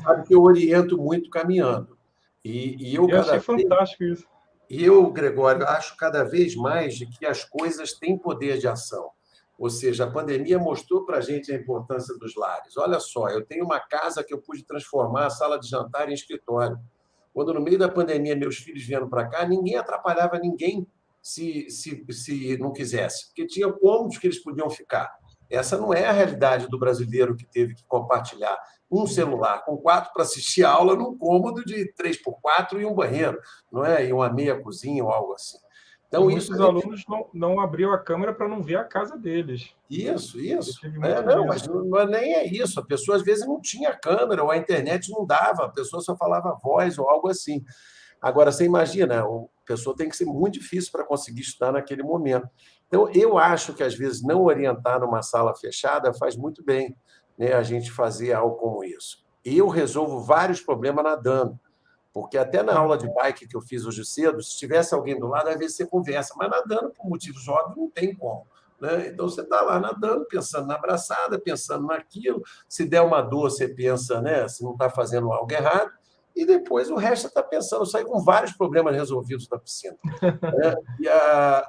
Sabe que eu oriento muito caminhando. Eu achei fantástico isso. E eu, Gregório, acho cada vez mais de que as coisas têm poder de ação. Ou seja, a pandemia mostrou para a gente a importância dos lares. Olha só, eu tenho uma casa que eu pude transformar a sala de jantar em escritório. Quando, no meio da pandemia, meus filhos vieram para cá, ninguém atrapalhava ninguém se não quisesse, porque tinha cômodos que eles podiam ficar. Essa não é a realidade do brasileiro que teve que compartilhar um celular com 4 para assistir a aula num cômodo de 3x4 e um banheiro, não é? E uma meia cozinha ou algo assim. Então, muitos alunos não abriam a câmera para não ver a casa deles. Isso. Não, mas nem é isso. A pessoa, às vezes, não tinha câmera, ou a internet não dava, a pessoa só falava voz ou algo assim. Agora, você imagina, a pessoa tem que ser muito difícil para conseguir estudar naquele momento. Então, eu acho que, às vezes, não orientar numa sala fechada faz muito bem, né, a gente fazer algo como isso. Eu resolvo vários problemas nadando, porque até na aula de bike que eu fiz hoje cedo, se tivesse alguém do lado, às vezes você conversa, mas nadando, por motivos óbvios, não tem como. Né? Então, você está lá nadando, pensando na abraçada, pensando naquilo. Se der uma dor, você pensa, né, se não está fazendo algo errado. E depois o resto está pensando, eu saí com vários problemas resolvidos da piscina.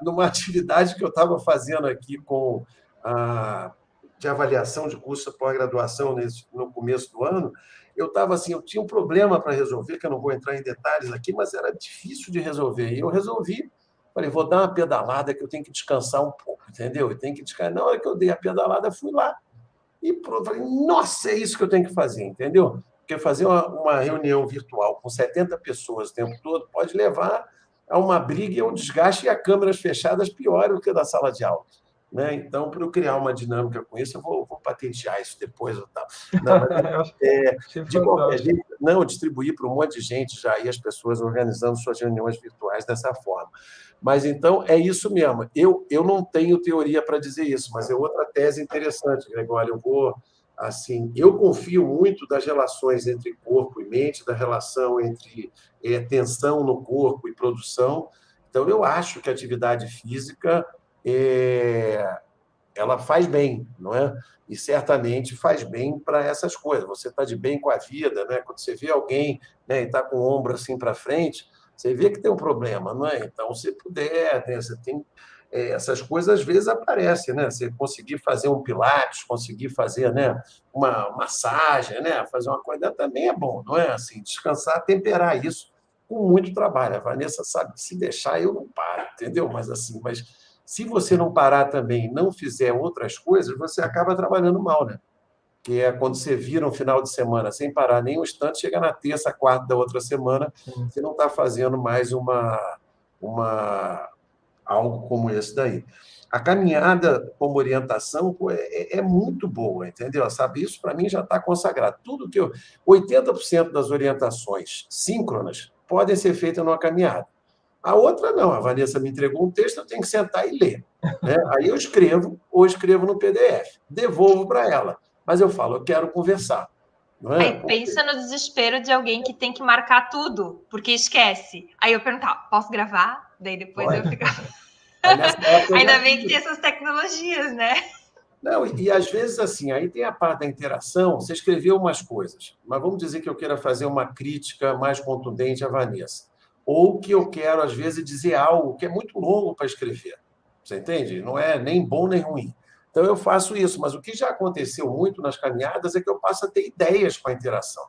Numa atividade que eu estava fazendo aqui de avaliação de curso de pós-graduação no começo do ano, eu tinha um problema para resolver, que eu não vou entrar em detalhes aqui, mas era difícil de resolver. E eu resolvi, falei, vou dar uma pedalada que eu tenho que descansar um pouco, entendeu? Eu tenho que descansar. Na hora que eu dei a pedalada, fui lá e pronto, falei, nossa, é isso que eu tenho que fazer, entendeu? Porque fazer uma reunião virtual com 70 pessoas o tempo todo pode levar a uma briga e a um desgaste, e a câmeras fechadas pior do que a da sala de aula. Né? Então, para eu criar uma dinâmica com isso, eu vou patentear isso depois. De qualquer jeito, distribuir para um monte de gente já, e as pessoas organizando suas reuniões virtuais dessa forma. Mas, então, é isso mesmo. Eu não tenho teoria para dizer isso, mas é outra tese interessante, Gregório. Eu confio muito das relações entre corpo e mente, da relação entre tensão no corpo e produção. Então, eu acho que a atividade física ela faz bem, não é? E certamente faz bem para essas coisas. Você está de bem com a vida, né? Quando você vê alguém, né, e está com o ombro assim para frente, você vê que tem um problema, não é? Então, se puder, né, você tem essas coisas às vezes aparecem, né? Você conseguir fazer um pilates, conseguir fazer, né, uma massagem, né, fazer uma coisa também é bom, não é? Assim, descansar, temperar isso com muito trabalho. A Vanessa sabe que se deixar eu não paro, entendeu? Mas se você não parar também e não fizer outras coisas, você acaba trabalhando mal, né? Que é quando você vira um final de semana sem parar nem um instante, chega na terça, quarta da outra semana, você não está fazendo mais algo como esse daí. A caminhada como orientação é muito boa, entendeu? Sabe, isso para mim já está consagrado. 80% das orientações síncronas podem ser feitas numa caminhada. A outra não, a Vanessa me entregou um texto, eu tenho que sentar e ler. Né? Aí eu escrevo no PDF, devolvo para ela. Mas eu falo, eu quero conversar. Não é? Aí pensa no desespero de alguém que tem que marcar tudo, porque esquece. Aí eu perguntava, posso gravar? Daí depois eu ficava... Ainda bem que tem essas tecnologias, né? Não, e às vezes assim, aí tem a parte da interação, você escreveu umas coisas, mas vamos dizer que eu queira fazer uma crítica mais contundente à Vanessa. Ou que eu quero, às vezes, dizer algo que é muito longo para escrever. Você entende? Não é nem bom nem ruim. Então, eu faço isso. Mas o que já aconteceu muito nas caminhadas é que eu passo a ter ideias com a interação.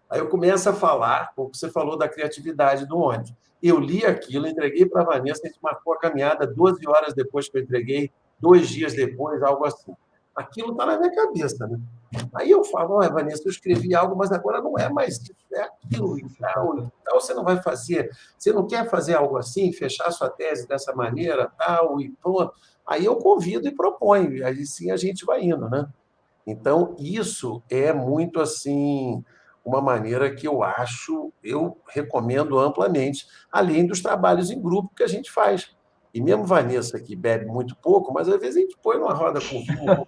Aí eu começo a falar, o que você falou da criatividade do ônibus. Eu li aquilo, entreguei para a Vanessa, a gente marcou a caminhada 12 horas depois que eu entreguei, 2 dias depois, algo assim. Aquilo está na minha cabeça, né? Aí eu falo, Vanessa, eu escrevi algo, mas agora não é mais isso, é aquilo e tal. Então você não vai fazer, você não quer fazer algo assim, fechar sua tese dessa maneira, tal, e pronto. Aí eu convido e proponho, e aí sim a gente vai indo, né? Então, isso é muito assim, uma maneira que eu recomendo amplamente, além dos trabalhos em grupo que a gente faz. E mesmo Vanessa, que bebe muito pouco, mas às vezes a gente põe numa roda com vinho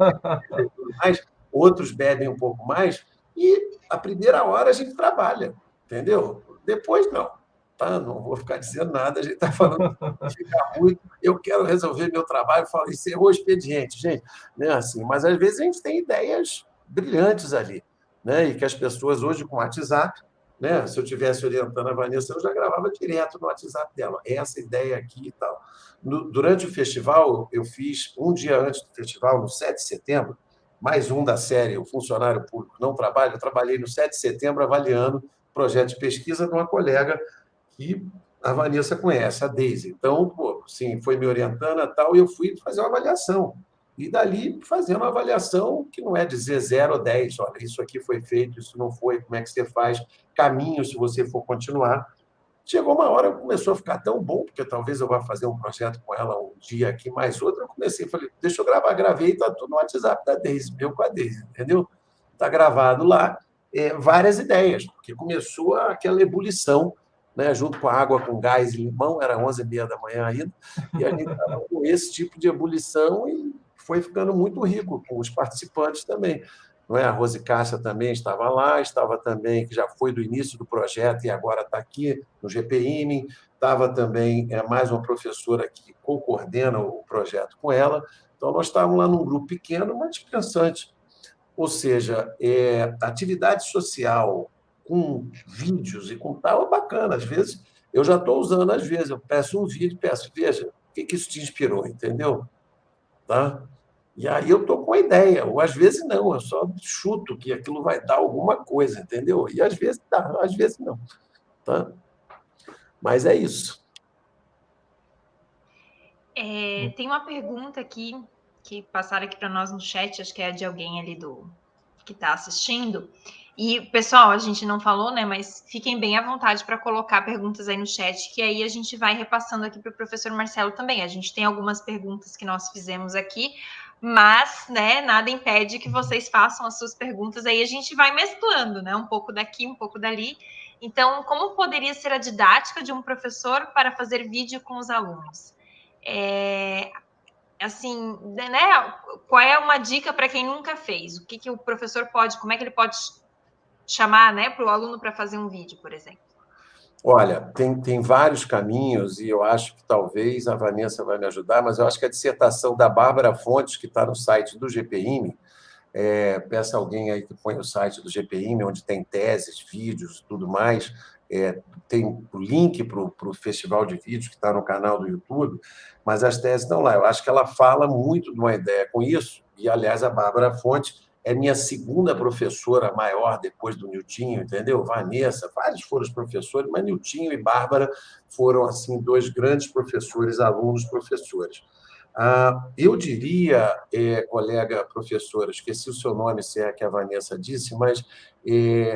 e tudo mais, outros bebem um pouco mais, e a primeira hora a gente trabalha, entendeu? Depois, não. Tá? Não vou ficar dizendo nada, a gente está falando de ficar muito, eu quero resolver meu trabalho, falo, encerrou o expediente, gente. Né? Assim, mas às vezes a gente tem ideias brilhantes ali, né? E que as pessoas hoje com o WhatsApp, né? Se eu estivesse orientando a Vanessa, eu já gravava direto no WhatsApp dela, essa ideia aqui e tal. Durante o festival, eu fiz, um dia antes do festival, no 7 de setembro, mais um da série O Funcionário Público Não Trabalha, eu trabalhei no 7 de setembro avaliando projeto de pesquisa de uma colega que a Vanessa conhece, a Deise. Então, pô, sim, foi me orientando e tal, e eu fui fazer uma avaliação. E dali, fazendo uma avaliação que não é dizer 0 ou 10, olha, isso aqui foi feito, isso não foi, como é que você faz, caminho se você for continuar. Chegou uma hora, começou a ficar tão bom, porque talvez eu vá fazer um projeto com ela um dia aqui, mais outro, eu comecei, falei, deixa eu gravar, gravei, está tudo no WhatsApp da Deise, meu com a Deise, entendeu? Está gravado lá, várias ideias, porque começou aquela ebulição, né, junto com a água com gás e limão, era 11h30 da manhã ainda, e a gente estava com esse tipo de ebulição e foi ficando muito rico, com os participantes também. Não é? A Rose Cássia também estava lá, estava também, que já foi do início do projeto e agora está aqui no GPIME, estava também mais uma professora que co-coordena o projeto com ela. Então, nós estávamos lá num grupo pequeno, mas pensante. Ou seja, atividade social com vídeos e com tal é bacana. Às vezes, eu já estou usando, às vezes, eu peço um vídeo, peço, veja, o que isso te inspirou, entendeu? Tá? E aí eu estou com a ideia, ou às vezes não, eu só chuto que aquilo vai dar alguma coisa, entendeu? E às vezes dá, às vezes não. Tá? Mas é isso. Tem uma pergunta aqui, que passaram aqui para nós no chat, acho que é de alguém ali que está assistindo. E, pessoal, a gente não falou, né? Mas fiquem bem à vontade para colocar perguntas aí no chat, que aí a gente vai repassando aqui para o professor Marcelo também. A gente tem algumas perguntas que nós fizemos aqui, mas, né, nada impede que vocês façam as suas perguntas, aí a gente vai mesclando, né? Um pouco daqui, um pouco dali. Então, como poderia ser a didática de um professor para fazer vídeo com os alunos? Assim, né? Qual é uma dica para quem nunca fez? O que o professor pode, como é que ele pode chamar, né, para o aluno para fazer um vídeo, por exemplo? Olha, tem vários caminhos e eu acho que talvez a Vanessa vai me ajudar, mas eu acho que a dissertação da Bárbara Fontes, que está no site do GPIME, peça alguém aí que põe o site do GPIME, onde tem teses, vídeos, tudo mais, tem o link para o festival de vídeos que está no canal do YouTube, mas as teses estão lá. Eu acho que ela fala muito de uma ideia com isso, e, aliás, a Bárbara Fontes é minha segunda professora maior depois do Niltinho, entendeu? Vanessa, vários foram os professores, mas Niltinho e Bárbara foram, assim, dois grandes professores, alunos, professores. Eu diria, colega professora, esqueci o seu nome, se é que a Vanessa disse, mas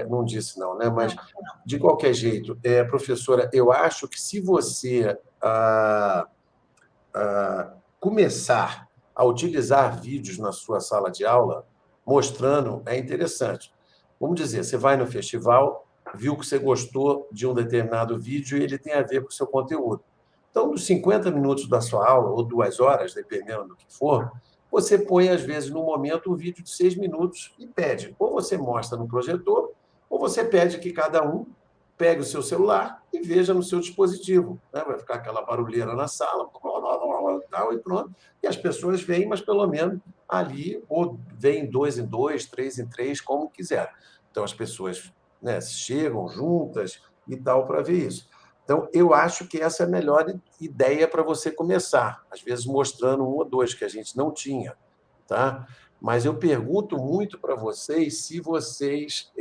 não disse não, né? Mas, de qualquer jeito, professora, eu acho que se você começar a utilizar vídeos na sua sala de aula, mostrando, é interessante. Vamos dizer, você vai no festival, viu que você gostou de um determinado vídeo e ele tem a ver com o seu conteúdo. Então, nos 50 minutos da sua aula, ou 2 horas, dependendo do que for, você põe, às vezes, no momento, um vídeo de 6 minutos e pede. Ou você mostra no projetor, ou você pede que cada um pegue o seu celular e veja no seu dispositivo. Né? Vai ficar aquela barulheira na sala, e pronto. E as pessoas veem, mas pelo menos ali, ou veem 2 em 2, 3 em 3, como quiser. Então, as pessoas, né, chegam juntas e tal para ver isso. Então, eu acho que essa é a melhor ideia para você começar, às vezes mostrando 1 ou 2 que a gente não tinha. Tá? Mas eu pergunto muito para vocês se vocês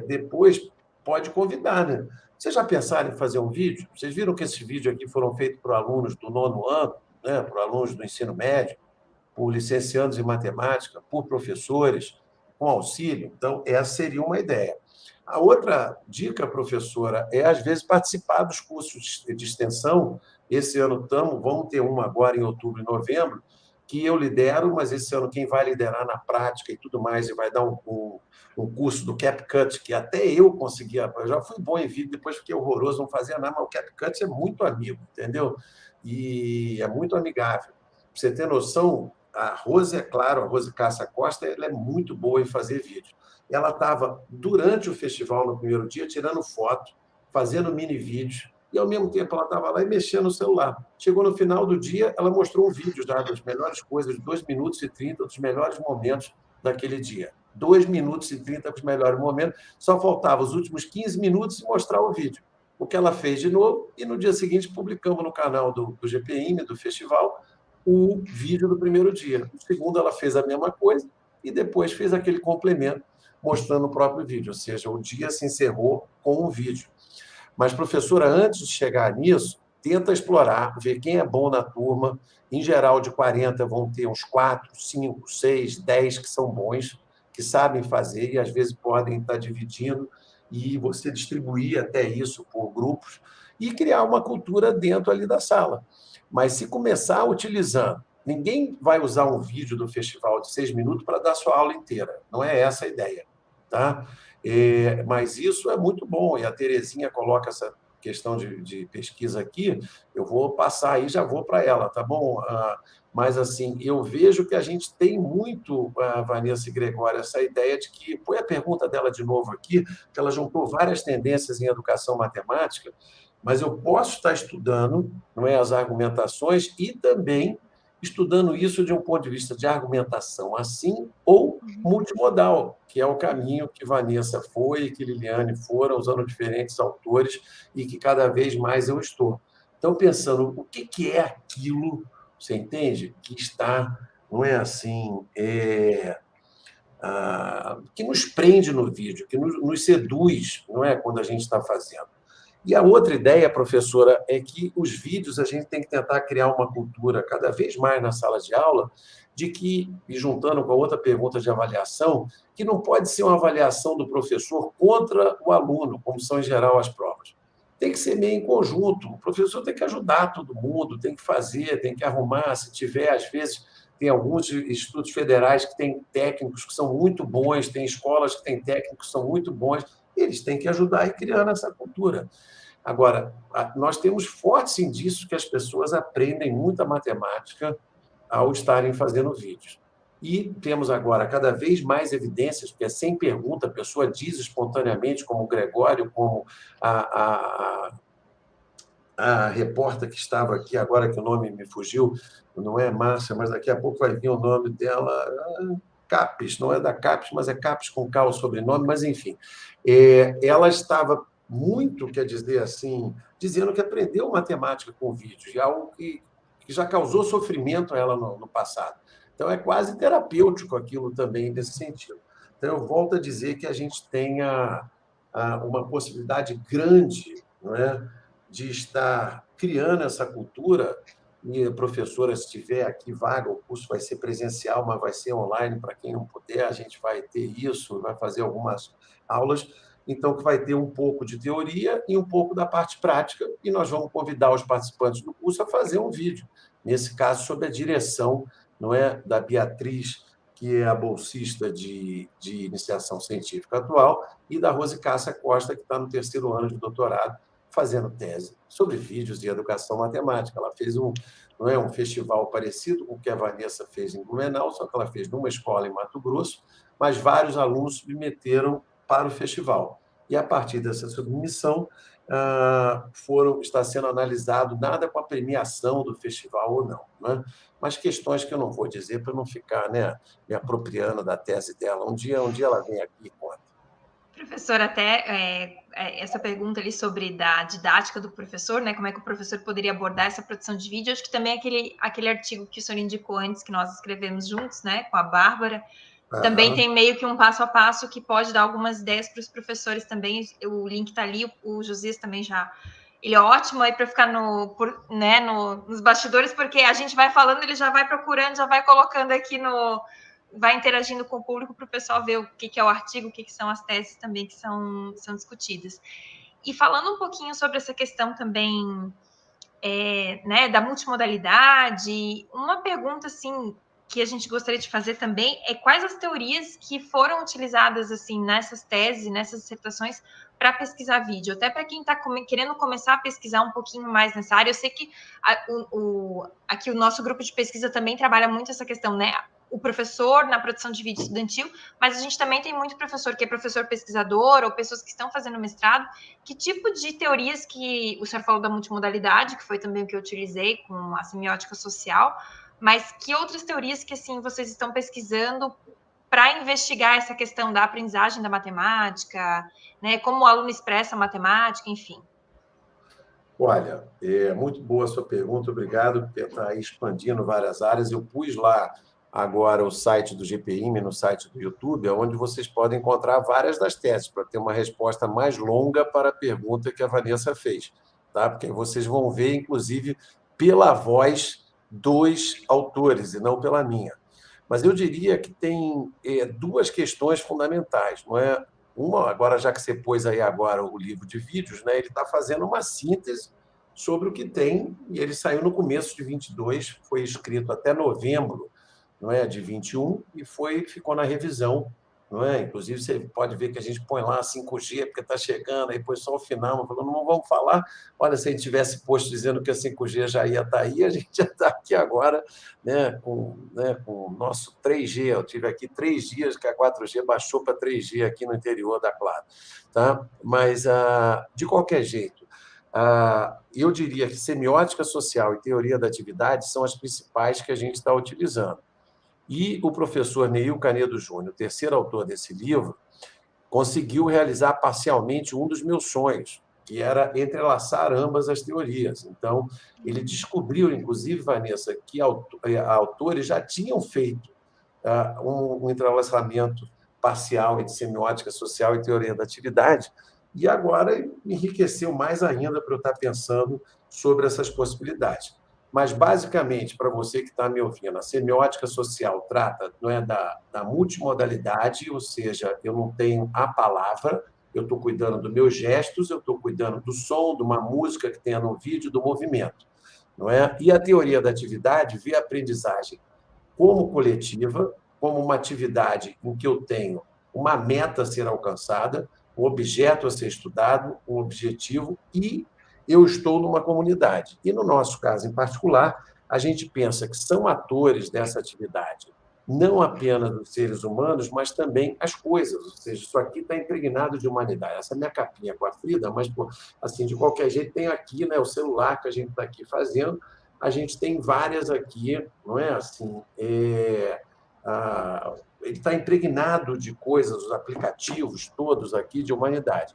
depois podem convidar. Né? Vocês já pensaram em fazer um vídeo? Vocês viram que esses vídeos aqui foram feitos por alunos do 9º ano, né? Por alunos do ensino médio, por licenciados em matemática, por professores, com auxílio. Então, essa seria uma ideia. A outra dica, professora, é, às vezes, participar dos cursos de extensão. Esse ano vamos ter uma agora em outubro e novembro, que eu lidero, mas esse ano quem vai liderar na prática e tudo mais, e vai dar um curso do CapCut, que até eu conseguia, eu já fui bom em vídeo, depois fiquei horroroso, não fazia nada, mas o CapCut é muito amigo, entendeu? E é muito amigável. Para você ter noção, a Rose, é claro, a Rose Cássia Costa, ela é muito boa em fazer vídeo. Ela estava, durante o festival, no primeiro dia, tirando foto, fazendo mini vídeos, e, ao mesmo tempo, ela estava lá e mexendo no celular. Chegou no final do dia, ela mostrou um vídeo já das melhores coisas, 2 minutos e 30 dos melhores momentos daquele dia. 2 minutos e 30 dos melhores momentos, só faltava os últimos 15 minutos e mostrar o vídeo. O que ela fez de novo, e no dia seguinte publicamos no canal do GPIM, do festival, o vídeo do primeiro dia. No segundo, ela fez a mesma coisa e depois fez aquele complemento mostrando o próprio vídeo, ou seja, o dia se encerrou com um vídeo. Mas, professora, antes de chegar nisso, tenta explorar, ver quem é bom na turma. Em geral, de 40, vão ter uns 4, 5, 6, 10 que são bons, que sabem fazer e, às vezes, podem estar dividindo e você distribuir até isso por grupos e criar uma cultura dentro ali da sala. Mas, se começar utilizando, ninguém vai usar um vídeo do festival de 6 minutos para dar sua aula inteira. Não é essa a ideia, tá? Mas isso é muito bom, e a Terezinha coloca essa questão de pesquisa aqui, eu vou passar aí, já vou para ela, tá bom? Mas, assim, eu vejo que a gente tem muito, Vanessa e Gregório, essa ideia de que, põe a pergunta dela de novo aqui, que ela juntou várias tendências em educação matemática, mas eu posso estar estudando, não é, as argumentações e também estudando isso de um ponto de vista de argumentação assim ou multimodal, que é o caminho que Vanessa foi e que Liliane foram, usando diferentes autores e que cada vez mais eu estou. Então, pensando, o que é aquilo, você entende, que está, não é assim, que nos prende no vídeo, que nos seduz, não é, quando a gente está fazendo. E a outra ideia, professora, é que os vídeos a gente tem que tentar criar uma cultura cada vez mais na sala de aula de que, e juntando com a outra pergunta de avaliação, que não pode ser uma avaliação do professor contra o aluno, como são em geral as provas. Tem que ser meio em conjunto. O professor tem que ajudar todo mundo, tem que fazer, tem que arrumar. Se tiver, às vezes, tem alguns institutos federais que têm técnicos que são muito bons, tem escolas que têm técnicos que são muito bons, eles têm que ajudar a ir criando essa cultura. Agora, nós temos fortes indícios que as pessoas aprendem muita matemática ao estarem fazendo vídeos. E temos agora cada vez mais evidências, porque é sem pergunta, a pessoa diz espontaneamente, como o Gregório, como a repórter que estava aqui, agora que o nome me fugiu, não é Márcia, mas daqui a pouco vai vir o nome dela, Capes, não é da Capes, mas é Capes com K o sobrenome, mas enfim. Ela estava muito, quer dizer assim, dizendo que aprendeu matemática com vídeos, e algo que já causou sofrimento a ela no passado. Então, é quase terapêutico aquilo também, nesse sentido. Então, eu volto a dizer que a gente tenha uma possibilidade grande, não é, de estar criando essa cultura. E a professora, se tiver aqui vaga, o curso vai ser presencial, mas vai ser online para quem não puder, a gente vai ter isso, vai fazer algumas aulas, então que vai ter um pouco de teoria e um pouco da parte prática, e nós vamos convidar os participantes do curso a fazer um vídeo, nesse caso, sob a direção, não é, da Beatriz, que é a bolsista de iniciação científica atual, e da Rose Cássia Costa, que está no 3º ano de doutorado, fazendo tese sobre vídeos de educação matemática. Ela fez um festival parecido com o que a Vanessa fez em Blumenau, só que ela fez numa escola em Mato Grosso, mas vários alunos submeteram para o festival. E, a partir dessa submissão, está sendo analisado nada com a premiação do festival ou não, né? Mas questões que eu não vou dizer para não ficar, né, me apropriando da tese dela. Um dia ela vem aqui e conta. Professor, até essa pergunta ali sobre da didática do professor, né? Como é que o professor poderia abordar essa produção de vídeo? Acho que também aquele artigo que o senhor indicou antes, que nós escrevemos juntos, né? Com a Bárbara, também tem meio que um passo a passo que pode dar algumas ideias para os professores também. O link está ali, o Josias também já... Ele é ótimo aí para ficar nos bastidores, porque a gente vai falando, ele já vai procurando, já vai colocando aqui vai interagindo com o público para o pessoal ver o que é o artigo, o que são as teses também que são discutidas. E falando um pouquinho sobre essa questão também né, da multimodalidade. Uma pergunta, assim, que a gente gostaria de fazer também é quais as teorias que foram utilizadas, assim, nessas teses, nessas dissertações, para pesquisar vídeo, até para quem está querendo começar a pesquisar um pouquinho mais nessa área. Eu sei que aqui o nosso grupo de pesquisa também trabalha muito essa questão, né? O professor na produção de vídeo estudantil, mas a gente também tem muito professor que é professor pesquisador ou pessoas que estão fazendo mestrado. Que tipo de teorias que o senhor falou da multimodalidade, que foi também o que eu utilizei com a semiótica social, mas que outras teorias que assim vocês estão pesquisando para investigar essa questão da aprendizagem da matemática, né? Como o aluno expressa a matemática, enfim. Olha, é muito boa a sua pergunta, obrigado por estar expandindo várias áreas. Eu pus lá agora o site do GPIM, no site do YouTube, onde vocês podem encontrar várias das teses, para ter uma resposta mais longa para a pergunta que a Vanessa fez, tá? Porque vocês vão ver, inclusive, pela voz dos autores e não pela minha. Mas eu diria que tem duas questões fundamentais, não é? Uma, agora já que você pôs aí agora o livro de vídeos, né, ele está fazendo uma síntese sobre o que tem, e ele saiu no começo de 22, foi escrito até novembro, não é, de 21, e ficou na revisão, não é? Inclusive, você pode ver que a gente põe lá 5G, porque está chegando, aí depois só o final, falando, não vamos falar. Olha, se a gente tivesse posto dizendo que a 5G já ia estar aí, a gente já está aqui agora, né, com o nosso 3G. Eu tive aqui 3 dias que a 4G baixou para 3G aqui no interior da Claro. Tá? Mas, de qualquer jeito, eu diria que semiótica social e teoria da atividade são as principais que a gente está utilizando. E o professor Neil Canedo Júnior, o terceiro autor desse livro, conseguiu realizar parcialmente um dos meus sonhos, que era entrelaçar ambas as teorias. Então, ele descobriu, inclusive, Vanessa, que autores já tinham feito um entrelaçamento parcial entre semiótica social e teoria da atividade, e agora enriqueceu mais ainda para eu estar pensando sobre essas possibilidades. Mas, basicamente, para você que está me ouvindo, a semiótica social trata, não é, da multimodalidade, ou seja, eu não tenho a palavra, eu estou cuidando dos meus gestos, eu estou cuidando do som, de uma música que tenha no vídeo, do movimento. Não é? E a teoria da atividade vê a aprendizagem como coletiva, como uma atividade em que eu tenho uma meta a ser alcançada, um objeto a ser estudado, um objetivo, e eu estou numa comunidade. E, no nosso caso em particular, a gente pensa que são atores dessa atividade, não apenas os seres humanos, mas também as coisas. Ou seja, isso aqui está impregnado de humanidade. Essa é a minha capinha com a Frida, mas, assim, de qualquer jeito, tem aqui, né, o celular que a gente está aqui fazendo. A gente tem várias aqui, não é? Assim, ele está impregnado de coisas, os aplicativos todos aqui de humanidade.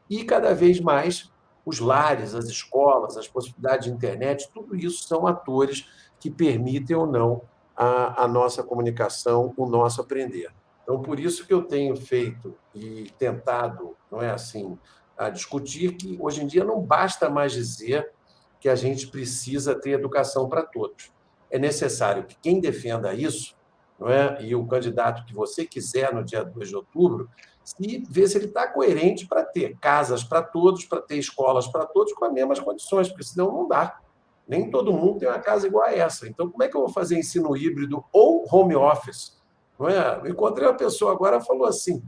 E, cada vez mais, os lares, as escolas, as possibilidades de internet, tudo isso são atores que permitem ou não a nossa comunicação, o nosso aprender. Então, por isso que eu tenho feito e tentado, não é assim, a discutir que, hoje em dia, não basta mais dizer que a gente precisa ter educação para todos. É necessário que quem defenda isso, não é? E o candidato que você quiser no dia 2 de outubro, e ver se ele está coerente para ter casas para todos, para ter escolas para todos com as mesmas condições, porque senão não dá. Nem todo mundo tem uma casa igual a essa. Então, como é que eu vou fazer ensino híbrido ou home office? Não é? Eu encontrei uma pessoa agora que falou assim,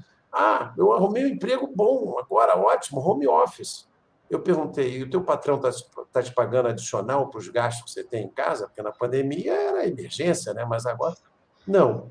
eu arrumei um emprego bom, agora ótimo, home office. Eu perguntei, e o teu patrão está te pagando adicional para os gastos que você tem em casa? Porque na pandemia era emergência, né? Mas agora, não.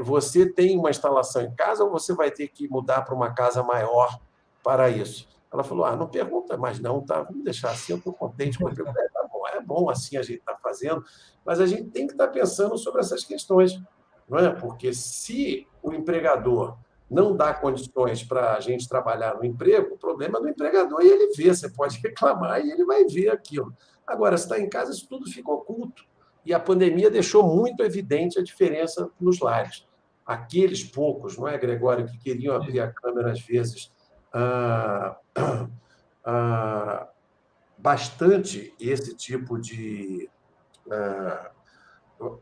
Você tem uma instalação em casa ou você vai ter que mudar para uma casa maior para isso? Ela falou, não pergunta mais não, tá? Vamos deixar assim, eu estou contente com o emprego. Tá bom, é bom assim a gente está fazendo, mas a gente tem que estar pensando sobre essas questões, não é? Porque se o empregador não dá condições para a gente trabalhar no emprego, o problema é do empregador e ele vê, você pode reclamar e ele vai ver aquilo. Agora, se está em casa, isso tudo fica oculto. E a pandemia deixou muito evidente a diferença nos lares. Aqueles poucos, não é, Gregório, que queriam abrir a câmera às vezes bastante esse tipo de...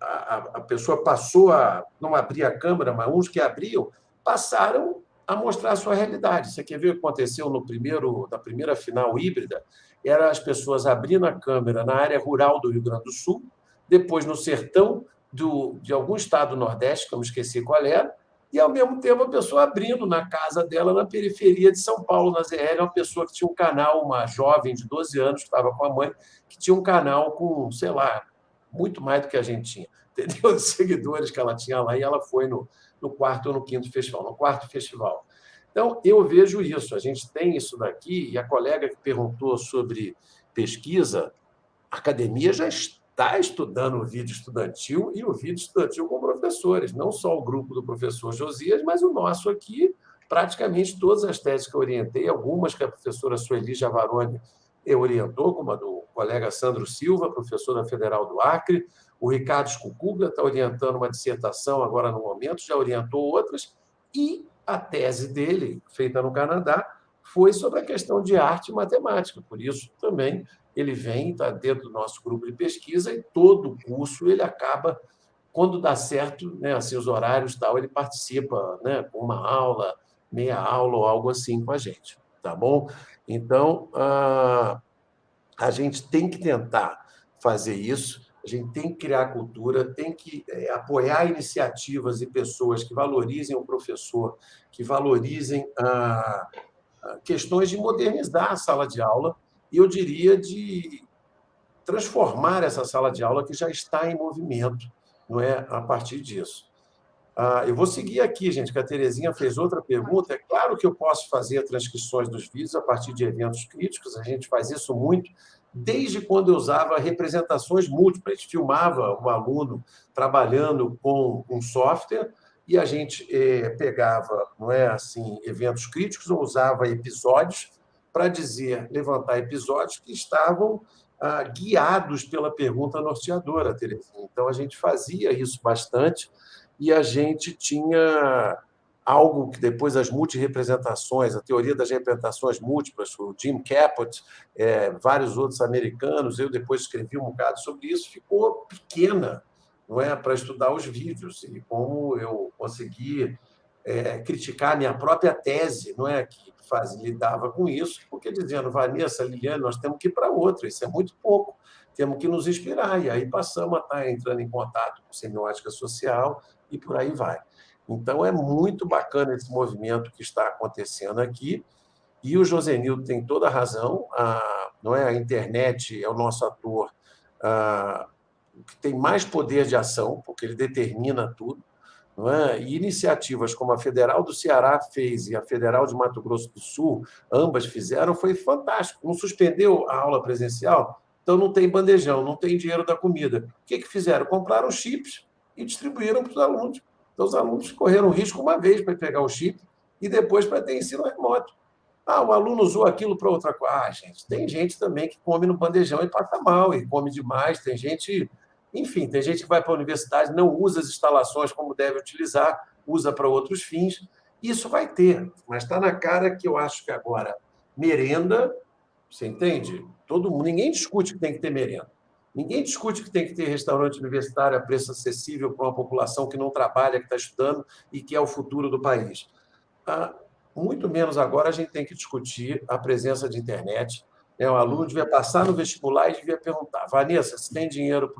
a pessoa passou a não abrir a câmera, mas uns que abriam passaram a mostrar a sua realidade. Você quer ver o que aconteceu na primeira final híbrida? era as pessoas abrindo a câmera na área rural do Rio Grande do Sul, depois no sertão de algum estado do Nordeste, que eu me esqueci qual era, e, ao mesmo tempo, a pessoa abrindo na casa dela, na periferia de São Paulo, na ZL, uma pessoa que tinha um canal, uma jovem de 12 anos, que estava com a mãe, que tinha um canal com, sei lá, muito mais do que a gente tinha, entendeu? De seguidores que ela tinha lá, e ela foi no quarto ou no quinto festival, no quarto festival. Então, eu vejo isso, a gente tem isso daqui, e a colega que perguntou sobre pesquisa, a academia já está estudando o vídeo estudantil e o vídeo estudantil com professores, não só o grupo do professor Josias, mas o nosso aqui, praticamente todas as teses que eu orientei, algumas que a professora Sueli Javaroni orientou, como a do colega Sandro Silva, professor da Federal do Acre, o Ricardo Scucuga está orientando uma dissertação agora no momento, já orientou outras, e a tese dele, feita no Canadá, foi sobre a questão de arte e matemática. Por isso, também, ele vem, está dentro do nosso grupo de pesquisa, e todo o curso ele acaba, quando dá certo, né, assim, os horários tal, ele participa, né, com uma aula, meia aula ou algo assim com a gente. Tá bom? Então, a gente tem que tentar fazer isso, a gente tem que criar cultura, tem que apoiar iniciativas e pessoas que valorizem o professor, que valorizem questões de modernizar a sala de aula, e eu diria de transformar essa sala de aula que já está em movimento, não é, a partir disso. Eu vou seguir aqui, gente, que a Terezinha fez outra pergunta. É claro que eu posso fazer transcrições dos vídeos a partir de eventos críticos, a gente faz isso muito, desde quando eu usava representações múltiplas. A gente filmava um aluno trabalhando com um software e a gente pegava, não é assim, eventos críticos, ou usava episódios para levantar episódios que estavam guiados pela pergunta norteadora, Terezinha. Então, a gente fazia isso bastante, e a gente tinha algo que depois as multirepresentações, a teoria das representações múltiplas, o Jim Caput, vários outros americanos, eu depois escrevi um bocado sobre isso, ficou pequena, não é, para estudar os vídeos, e como eu consegui criticar a minha própria tese, não é, que lidava com isso, porque dizendo, Vanessa, Liliane, nós temos que ir para outra, isso é muito pouco, temos que nos inspirar, e aí passamos a estar entrando em contato com semiótica social e por aí vai. Então, é muito bacana esse movimento que está acontecendo aqui, e o Josenildo tem toda a razão, não é? A internet é o nosso ator que tem mais poder de ação, porque ele determina tudo, não é? E iniciativas como a Federal do Ceará fez e a Federal de Mato Grosso do Sul, ambas fizeram, foi fantástico. Não suspendeu a aula presencial, então não tem bandejão, não tem dinheiro da comida. O que fizeram? Compraram chips e distribuíram para os alunos. Então, os alunos correram risco uma vez para pegar o chip e depois para ter ensino remoto. O aluno usou aquilo para outra coisa. Gente, tem gente também que come no bandejão e passa mal, e come demais. Tem gente... Enfim, tem gente que vai para a universidade, não usa as instalações como deve utilizar, usa para outros fins. Isso vai ter, mas está na cara que eu acho que agora merenda, você entende? Ninguém discute que tem que ter merenda. Ninguém discute que tem que ter restaurante universitário a preço acessível para uma população que não trabalha, que está estudando e que é o futuro do país. Muito menos agora a gente tem que discutir a presença de internet. O aluno devia passar no vestibular e devia perguntar, Vanessa, você tem dinheiro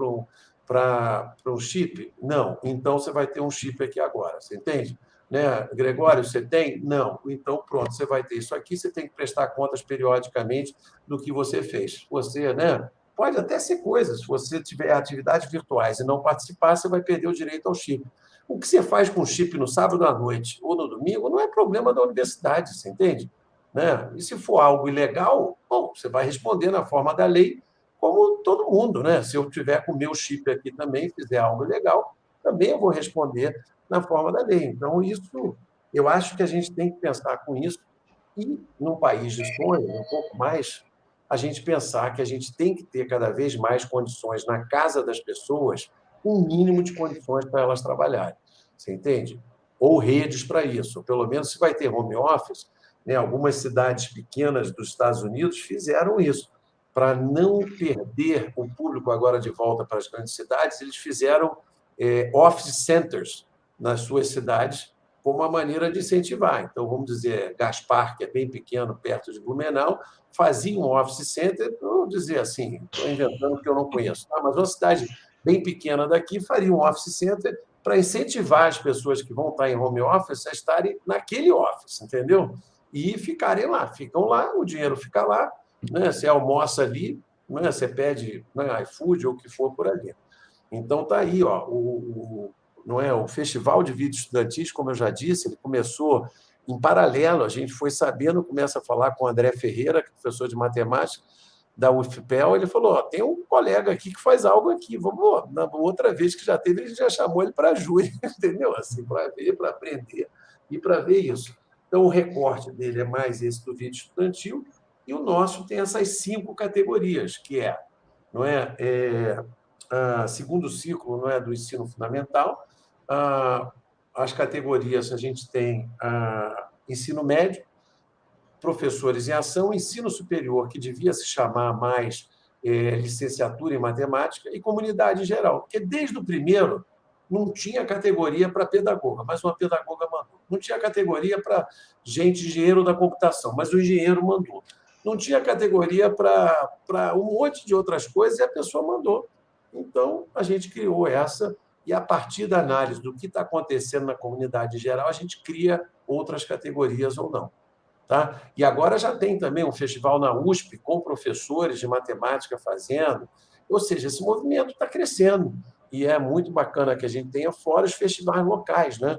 para um chip? Não. Então, você vai ter um chip aqui agora, você entende? Né? Gregório, você tem? Não. Então, pronto, você vai ter isso aqui, você tem que prestar contas periodicamente do que você fez. Você, né? Pode até ser coisas, se você tiver atividades virtuais e não participar, você vai perder o direito ao chip. O que você faz com o chip no sábado à noite ou no domingo não é problema da universidade, você entende? Né? E se for algo ilegal, bom, você vai responder na forma da lei, como todo mundo, né? Se eu tiver com o meu chip aqui também, fizer algo ilegal, também eu vou responder na forma da lei. Então, isso, eu acho que a gente tem que pensar com isso, e num país de sonhos, um pouco mais, a gente pensar que a gente tem que ter cada vez mais condições na casa das pessoas, um mínimo de condições para elas trabalharem. Você entende? Ou redes para isso. Ou pelo menos, se vai ter home office, né, algumas cidades pequenas dos Estados Unidos fizeram isso. Para não perder o público agora de volta para as grandes cidades, eles fizeram office centers nas suas cidades, como uma maneira de incentivar. Então, vamos dizer, Gaspar, que é bem pequeno, perto de Blumenau, fazia um office center, vamos dizer assim, estou inventando que eu não conheço, tá? Mas uma cidade bem pequena daqui faria um office center para incentivar as pessoas que vão estar em home office a estarem naquele office, entendeu? E ficarem lá. Ficam lá, o dinheiro fica lá, né? Você almoça ali, né? Você pede, né, iFood ou o que for por ali. Então, está aí, ó, não é, o Festival de Vídeos Estudantis, como eu já disse, ele começou em paralelo, a gente foi sabendo, começa a falar com o André Ferreira, que é professor de matemática da UFPEL, ele falou, tem um colega aqui que faz algo aqui, vamos, na outra vez que já teve, a gente já chamou ele para a júri, entendeu? Assim, para ver, para aprender e para ver isso. Então, o recorte dele é mais esse do vídeo estudantil, e o nosso tem essas 5 categorias, que é, não é, segundo ciclo, não é, do ensino fundamental, as categorias, a gente tem ensino médio, professores em ação, ensino superior, que devia se chamar mais licenciatura em matemática, e comunidade em geral, porque desde o primeiro não tinha categoria para pedagoga, mas uma pedagoga mandou. Não tinha categoria para gente engenheiro da computação, mas o engenheiro mandou. Não tinha categoria para um monte de outras coisas e a pessoa mandou. Então, a gente criou essa, e a partir da análise do que está acontecendo na comunidade em geral, a gente cria outras categorias ou não. Tá? E agora já tem também um festival na USP com professores de matemática fazendo, ou seja, esse movimento está crescendo, e é muito bacana que a gente tenha fora os festivais locais, né?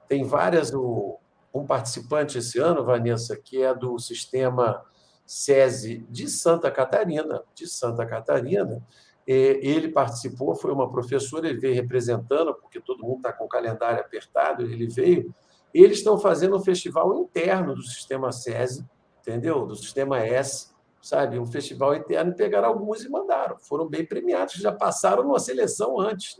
Tem várias, um participante esse ano, Vanessa, que é do sistema SESI de Santa Catarina, ele participou, foi uma professora, ele veio representando, porque todo mundo está com o calendário apertado, ele veio. Eles estão fazendo um festival interno do sistema SESI, entendeu? Do sistema S, sabe? Um festival interno, pegaram alguns e mandaram. Foram bem premiados, já passaram numa seleção antes.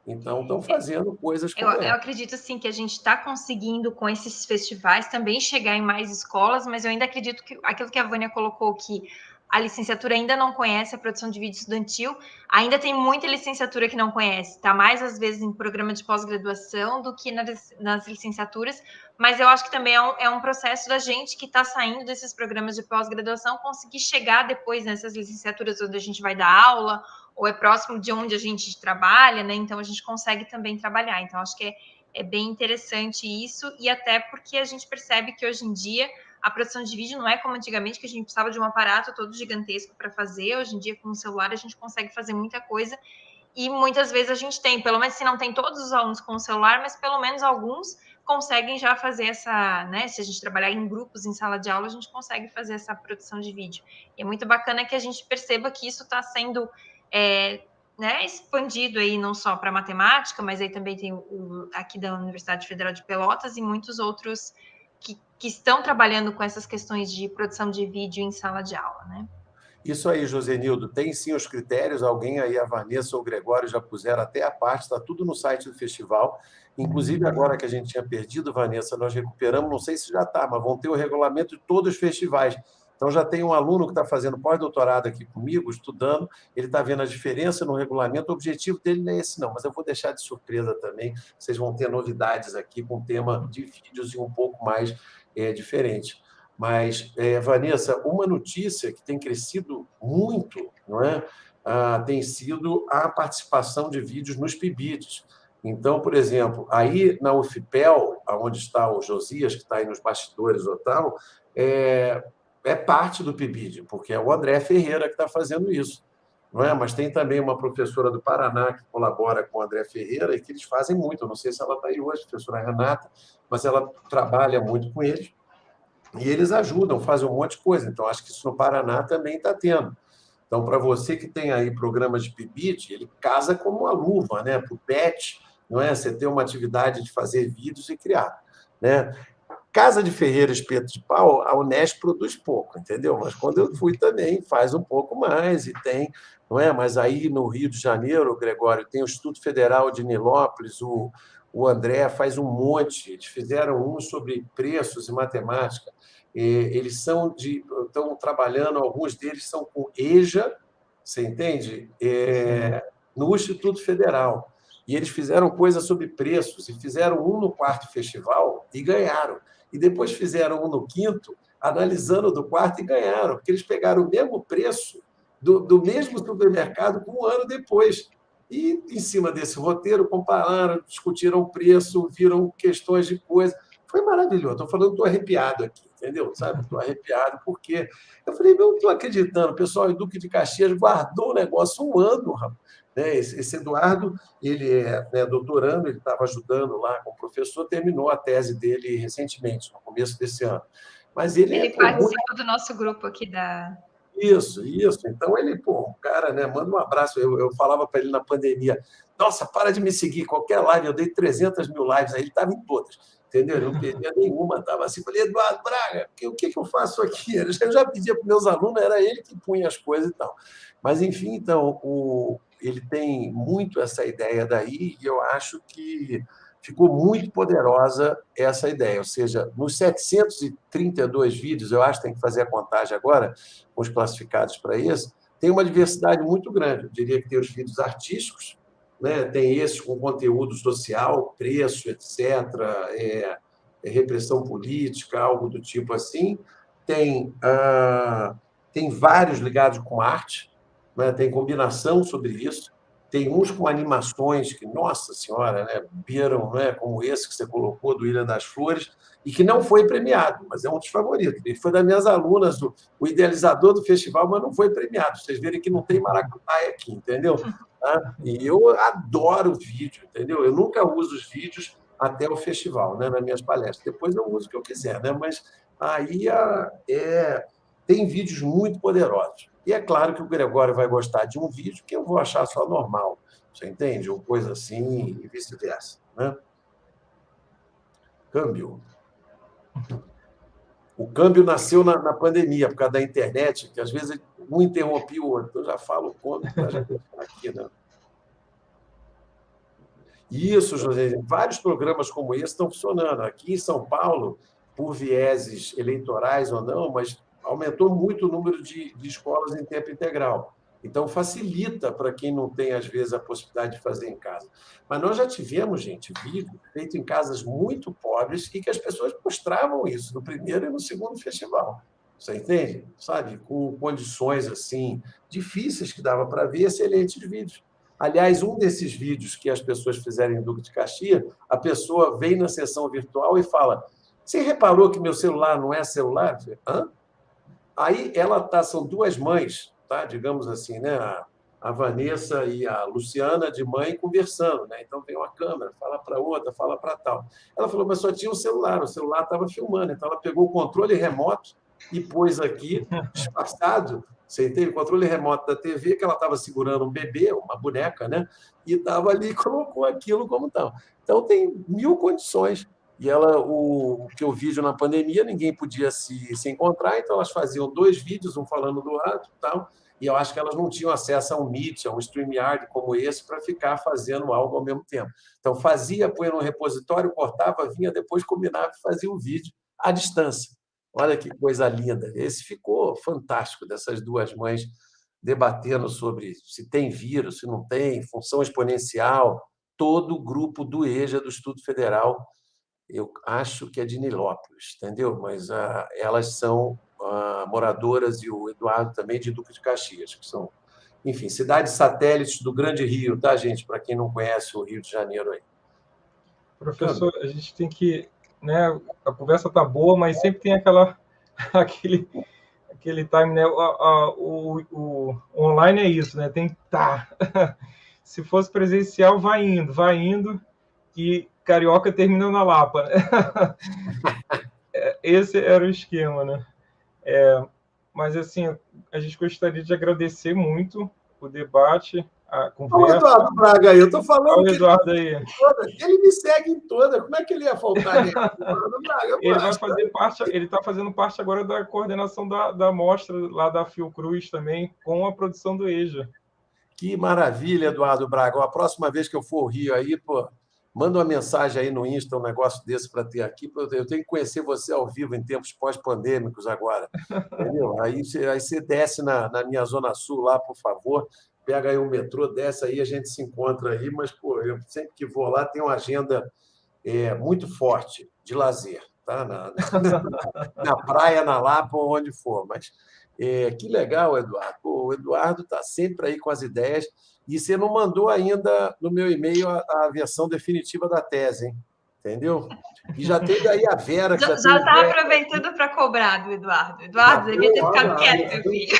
Então, estão fazendo coisas como eu acredito, sim, que a gente está conseguindo, com esses festivais, também chegar em mais escolas, mas eu ainda acredito que aquilo que a Vânia colocou, que a licenciatura ainda não conhece a produção de vídeo estudantil, ainda tem muita licenciatura que não conhece, está mais, às vezes, em programa de pós-graduação do que nas licenciaturas, mas eu acho que também é um processo da gente que está saindo desses programas de pós-graduação conseguir chegar depois nessas licenciaturas onde a gente vai dar aula, ou é próximo de onde a gente trabalha, né? Então, a gente consegue também trabalhar. Então, acho que é bem interessante isso, e até porque a gente percebe que, hoje em dia, a produção de vídeo não é como antigamente, que a gente precisava de um aparato todo gigantesco para fazer. Hoje em dia, com o celular, a gente consegue fazer muita coisa, e muitas vezes a gente tem, pelo menos se não tem todos os alunos com o celular, mas pelo menos alguns conseguem já fazer essa, né? Se a gente trabalhar em grupos, em sala de aula, a gente consegue fazer essa produção de vídeo. E é muito bacana que a gente perceba que isso está sendo né, expandido aí não só para matemática, mas aí também tem aqui da Universidade Federal de Pelotas e muitos outros que estão trabalhando com essas questões de produção de vídeo em sala de aula, né? Isso aí, Josenildo, tem sim os critérios, alguém aí, a Vanessa ou o Gregório, já puseram até a parte, está tudo no site do festival. Inclusive, agora que a gente tinha perdido, Vanessa, nós recuperamos, não sei se já está, mas vão ter o regulamento de todos os festivais. Então, já tem um aluno que está fazendo pós-doutorado aqui comigo, estudando, ele está vendo a diferença no regulamento, o objetivo dele não é esse não, mas eu vou deixar de surpresa também, vocês vão ter novidades aqui com tema de vídeos e um pouco mais diferente. Mas, Vanessa, uma notícia que tem crescido muito, não é? Tem sido a participação de vídeos nos PIBIDs. Então, por exemplo, aí na UFPEL, onde está o Josias, que está aí nos bastidores ou tal, é parte do PIBID, porque é o André Ferreira que está fazendo isso. Não é? Mas tem também uma professora do Paraná que colabora com o André Ferreira e que eles fazem muito. Eu não sei se ela está aí hoje, a professora Renata, mas ela trabalha muito com eles. E eles ajudam, fazem um monte de coisa. Então, acho que isso no Paraná também está tendo. Então, para você que tem aí programas de PIBID, ele casa como uma luva, né? Para o PET, não é? Você ter uma atividade de fazer vídeos e criar, né? Casa de Ferreira, Espeto de Pau, a Unesp produz pouco, entendeu? Mas quando eu fui também, faz um pouco mais, e tem, não é? Mas aí no Rio de Janeiro, Gregório, tem o Instituto Federal de Nilópolis, o André faz um monte, eles fizeram um sobre preços e matemática. Eles estão trabalhando, alguns deles são com EJA, você entende? No Instituto Federal. E eles fizeram coisa sobre preços, e fizeram um no quarto festival e ganharam. E depois fizeram um no quinto, analisando do quarto e ganharam, porque eles pegaram o mesmo preço do mesmo supermercado com um ano depois. E, em cima desse roteiro, compararam, discutiram o preço, viram questões de coisa. Foi maravilhoso. Estou falando, estou arrepiado aqui, entendeu? Sabe? Estou arrepiado porque eu falei, eu não estou acreditando. O pessoal em Duque de Caxias guardou o negócio um ano, rapaz. Esse Eduardo, ele é, né, doutorando, ele estava ajudando lá com o professor, terminou a tese dele recentemente, no começo desse ano. Mas ele participa do nosso grupo aqui da... Isso. Então, ele, o cara, né, manda um abraço. Eu falava para ele na pandemia, nossa, para de me seguir, qualquer live, eu dei 300 mil lives, aí ele estava em todas, entendeu? Ele não perdia nenhuma, estava assim, falei, Eduardo Braga, o que eu faço aqui? Eu já pedia para meus alunos, era ele que punha as coisas e tal. Mas, enfim, então, ele tem muito essa ideia daí, e eu acho que ficou muito poderosa essa ideia. Ou seja, nos 732 vídeos, eu acho que tem que fazer a contagem agora, com os classificados para isso, tem uma diversidade muito grande. Eu diria que tem os vídeos artísticos, né? Tem esses com conteúdo social, preço, etc., repressão política, algo do tipo assim. Tem vários ligados com arte, né? Tem combinação sobre isso. Tem uns com animações que, nossa senhora, né, viram, né, como esse que você colocou, do Ilha das Flores, e que não foi premiado, mas é um dos favoritos. Ele foi das minhas alunas, o idealizador do festival, mas não foi premiado. Vocês verem que não tem maracutaia aqui, entendeu? E eu adoro vídeo, entendeu? Eu nunca uso os vídeos até o festival, né, nas minhas palestras. Depois eu uso o que eu quiser, né? Mas aí tem vídeos muito poderosos. E é claro que o Gregório vai gostar de um vídeo que eu vou achar só normal, você entende? Ou coisa assim e vice-versa, né? Câmbio. O câmbio nasceu na pandemia, por causa da internet, que às vezes um interrompia o outro. Eu já falo quando para já deixar aqui, né? Isso, José. Vários programas como esse estão funcionando. Aqui em São Paulo, por vieses eleitorais ou não, mas aumentou muito o número de escolas em tempo integral. Então, facilita para quem não tem, às vezes, a possibilidade de fazer em casa. Mas nós já tivemos, gente, vídeo feito em casas muito pobres e que as pessoas mostravam isso no primeiro e no segundo festival. Você entende? Sabe? Com condições assim difíceis que dava para ver, excelentes vídeos. Aliás, um desses vídeos que as pessoas fizeram em Duque de Caxias, a pessoa vem na sessão virtual e fala: você reparou que meu celular não é celular? Hã? Aí são duas mães, tá? Digamos assim, né? A Vanessa e a Luciana, de mãe, conversando, né? Então vem uma câmera, fala para outra, fala para tal. Ela falou, mas só tinha o celular estava filmando. Então ela pegou o controle remoto e pôs aqui, disfarçado, você entende? O controle remoto da TV, que ela estava segurando um bebê, uma boneca, né? E estava ali e colocou aquilo como tal. Então tem 1000 condições. E o vídeo na pandemia, ninguém podia se encontrar, então elas faziam 2 vídeos, um falando do outro e tal, e eu acho que elas não tinham acesso a um Meet, a um StreamYard como esse, para ficar fazendo algo ao mesmo tempo. Então, fazia, põe no repositório, cortava, vinha, depois combinava e fazia o vídeo à distância. Olha que coisa linda. Esse ficou fantástico, dessas duas mães debatendo sobre se tem vírus, se não tem, função exponencial, todo o grupo do EJA, do Instituto Federal. Eu acho que é de Nilópolis, entendeu? Mas elas são moradoras, e o Eduardo também, de Duque de Caxias, que são, enfim, cidades satélites do Grande Rio, tá, gente? Para quem não conhece o Rio de Janeiro aí. Professor, a gente tem que, né? A conversa tá boa, mas sempre tem aquele time, né? O online é isso, né? Tem que estar. Se fosse presencial, vai indo, e Carioca termina na Lapa, né? Esse era o esquema, né? Mas, assim, a gente gostaria de agradecer muito o debate, a conversa. Olha o Eduardo Braga aí, eu estou falando. Olha o Eduardo aí. Ele me segue em toda, como é que ele ia faltar nele? Ele vai fazer parte, ele está fazendo parte agora da coordenação da mostra lá da Fiocruz também, com a produção do EJA. Que maravilha, Eduardo Braga. A próxima vez que eu for ao Rio aí, pô, Manda uma mensagem aí no Insta, um negócio desse para ter aqui. Eu tenho que conhecer você ao vivo em tempos pós-pandêmicos agora. Entendeu? Aí você desce na minha Zona Sul lá, por favor. Pega aí o metrô, desce aí, a gente se encontra aí. Mas, pô, eu sempre que vou lá, tenho uma agenda muito forte de lazer, tá? Na praia, na Lapa, ou onde for. Mas que legal, Eduardo. Pô, o Eduardo está sempre aí com as ideias. E você não mandou ainda no meu e-mail a versão definitiva da tese, hein? Entendeu? E já teve aí a Vera, que já está aproveitando para cobrar do Eduardo. Eduardo, devia ter ficado quieto, meu filho.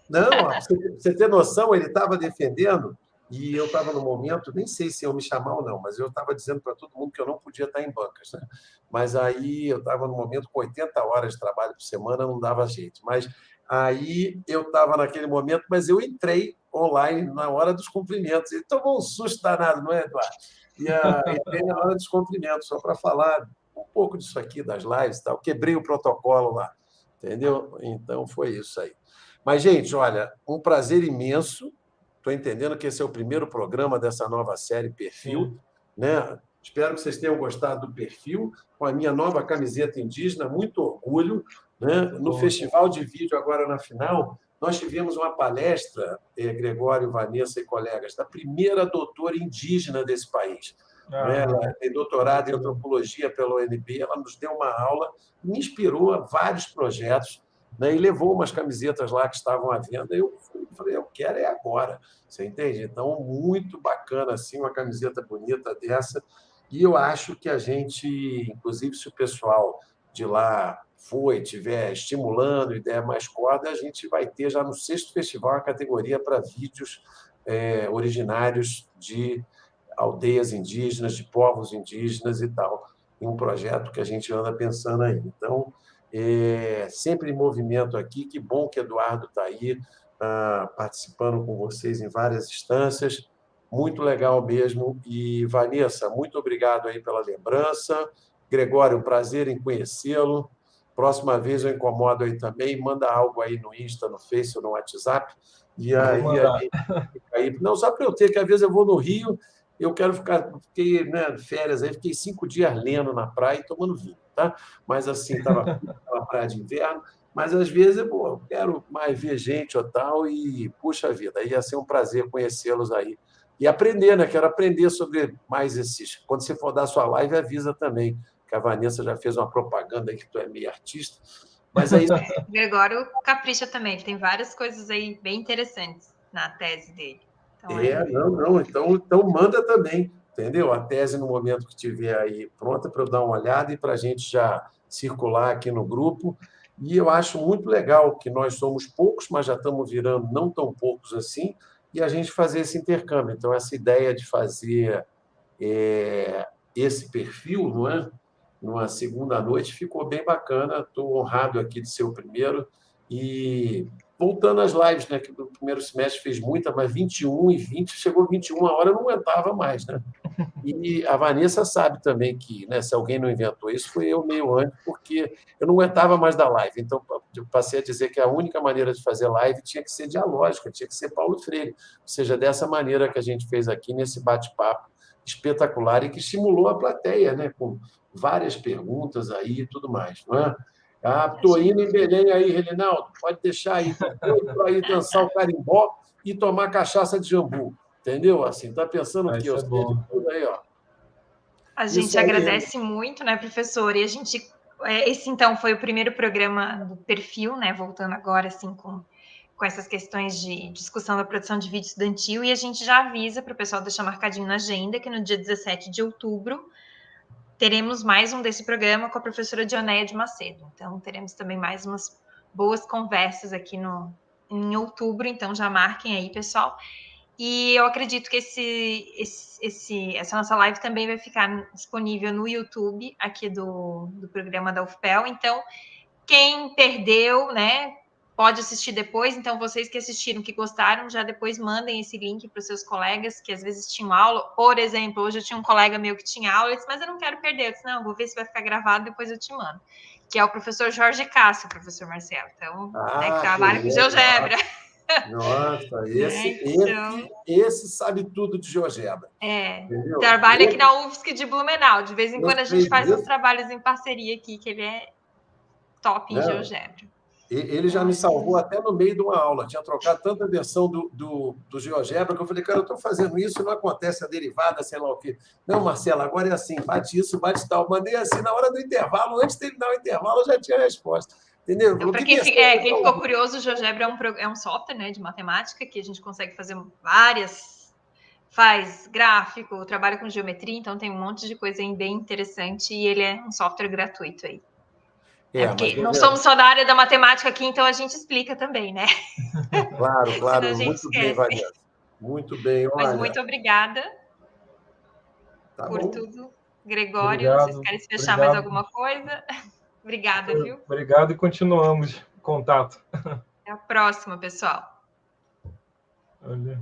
Não, você ter noção, ele estava defendendo, e eu estava no momento, nem sei se iam me chamar ou não, mas eu estava dizendo para todo mundo que eu não podia estar em bancas, né? Mas aí eu estava no momento com 80 horas de trabalho por semana, não dava jeito. Mas aí eu estava naquele momento, mas eu entrei online na hora dos cumprimentos. Ele tomou um susto danado, não é, Eduardo? E entrei na hora dos cumprimentos, só para falar um pouco disso aqui, das lives e tal. Quebrei o protocolo lá, entendeu? Então foi isso aí. Mas, gente, olha, um prazer imenso. Estou entendendo que esse é o primeiro programa dessa nova série Perfil, né? Espero que vocês tenham gostado do Perfil, com a minha nova camiseta indígena, muito orgulho, né? No Festival de Vídeo, agora na final, nós tivemos uma palestra, Gregório, Vanessa e colegas, da primeira doutora indígena desse país. Ela tem doutorado em antropologia pela UNB, ela nos deu uma aula, me inspirou a vários projetos, né, e levou umas camisetas lá que estavam à venda. Eu falei, eu quero é agora, você entende? Então, muito bacana, assim, uma camiseta bonita dessa. E eu acho que a gente, inclusive, se o pessoal de lá for e estiver estimulando e der mais corda, a gente vai ter já no 6º festival a categoria para vídeos originários de aldeias indígenas, de povos indígenas e tal. E um projeto que a gente anda pensando aí. Então, sempre em movimento aqui. Que bom que Eduardo está aí participando com vocês em várias instâncias. Muito legal mesmo. E, Vanessa, muito obrigado aí pela lembrança. Gregório, um prazer em conhecê-lo. Próxima vez eu incomodo aí também. Manda algo aí no Insta, no Face ou no WhatsApp. E aí, não, só para eu ter, que às vezes eu vou no Rio, eu quero fiquei, né, férias aí, fiquei 5 dias lendo na praia e tomando vinho, tá? Mas assim, estava na praia de inverno, mas às vezes eu quero mais ver gente ou tal, e puxa vida, aí ia ser um prazer conhecê-los aí. E aprender, né? Quero aprender sobre mais esses. Quando você for dar sua live, avisa também, que a Vanessa já fez uma propaganda aí que tu é meio artista. Mas aí... Gregório capricha também, tem várias coisas aí bem interessantes na tese dele. Então, então manda também, entendeu? A tese no momento que estiver aí pronta para eu dar uma olhada e para a gente já circular aqui no grupo. E eu acho muito legal que nós somos poucos, mas já estamos virando não tão poucos assim, e a gente fazer esse intercâmbio. Então, essa ideia de fazer esse perfil, não é? Numa segunda noite, ficou bem bacana. Estou honrado aqui de ser o primeiro. E voltando às lives, né, que no primeiro semestre fez muita, mas 21 e 20, chegou 21 a hora, eu não aguentava mais, né? E a Vanessa sabe também que, né, se alguém não inventou isso, foi eu meio antes, porque eu não aguentava mais da live. Então, eu passei a dizer que a única maneira de fazer live tinha que ser dialógica, tinha que ser Paulo Freire. Ou seja, dessa maneira que a gente fez aqui nesse bate-papo espetacular e que estimulou a plateia, né, com várias perguntas aí e tudo mais, não é? Estou indo em Belém aí, Relinaldo, pode deixar aí. Estou aí dançar o carimbó e tomar cachaça de jambu, entendeu? Assim, está pensando o quê? Eu sei de tudo aí, ó. A gente agradece muito, né, professor? E a gente... Esse, então, foi o primeiro programa do Perfil, né? Voltando agora, assim, com essas questões de discussão da produção de vídeo estudantil, e a gente já avisa para o pessoal deixar marcadinho na agenda que no dia 17 de outubro teremos mais um desse programa com a professora Dionéia de Macedo. Então, teremos também mais umas boas conversas aqui em outubro, então já marquem aí, pessoal. E eu acredito que essa nossa live também vai ficar disponível no YouTube aqui do programa da UFPEL. Então, quem perdeu, né, pode assistir depois. Então, vocês que assistiram, que gostaram, já depois mandem esse link para os seus colegas que às vezes tinham aula. Por exemplo, hoje eu tinha um colega meu que tinha aula, eu disse, mas eu não quero perder. Eu disse, não, vou ver se vai ficar gravado, depois eu te mando. Que é o professor Jorge Cássio, professor Marcelo. Então, que trabalha com GeoGebra. Nossa, Então, esse sabe tudo de GeoGebra. Entendeu? Trabalha aqui na UFSC de Blumenau. De vez em quando a gente faz uns trabalhos em parceria aqui, que ele é top em GeoGebra. Ele já me salvou até no meio de uma aula. Tinha trocado tanta versão do GeoGebra que eu falei, cara, eu estou fazendo isso e não acontece a derivada, sei lá o quê. Não, Marcelo, agora é assim, bate isso, bate tal. Mandei assim, na hora do intervalo, antes de terminar o intervalo, eu já tinha a resposta. Entendeu? Então, para quem ficou curioso, o GeoGebra é um software, né, de matemática que a gente consegue fazer faz gráfico, trabalha com geometria, então tem um monte de coisa bem interessante e ele é um software gratuito aí. Porque não somos só da área da matemática aqui, então a gente explica também, né? Claro, muito bem, Vanessa. Muito bem, olha. Mas muito obrigada por tudo. Gregório, obrigado, vocês querem fechar mais alguma coisa? Obrigada, viu? Obrigado e continuamos contato. Até a próxima, pessoal. Olha.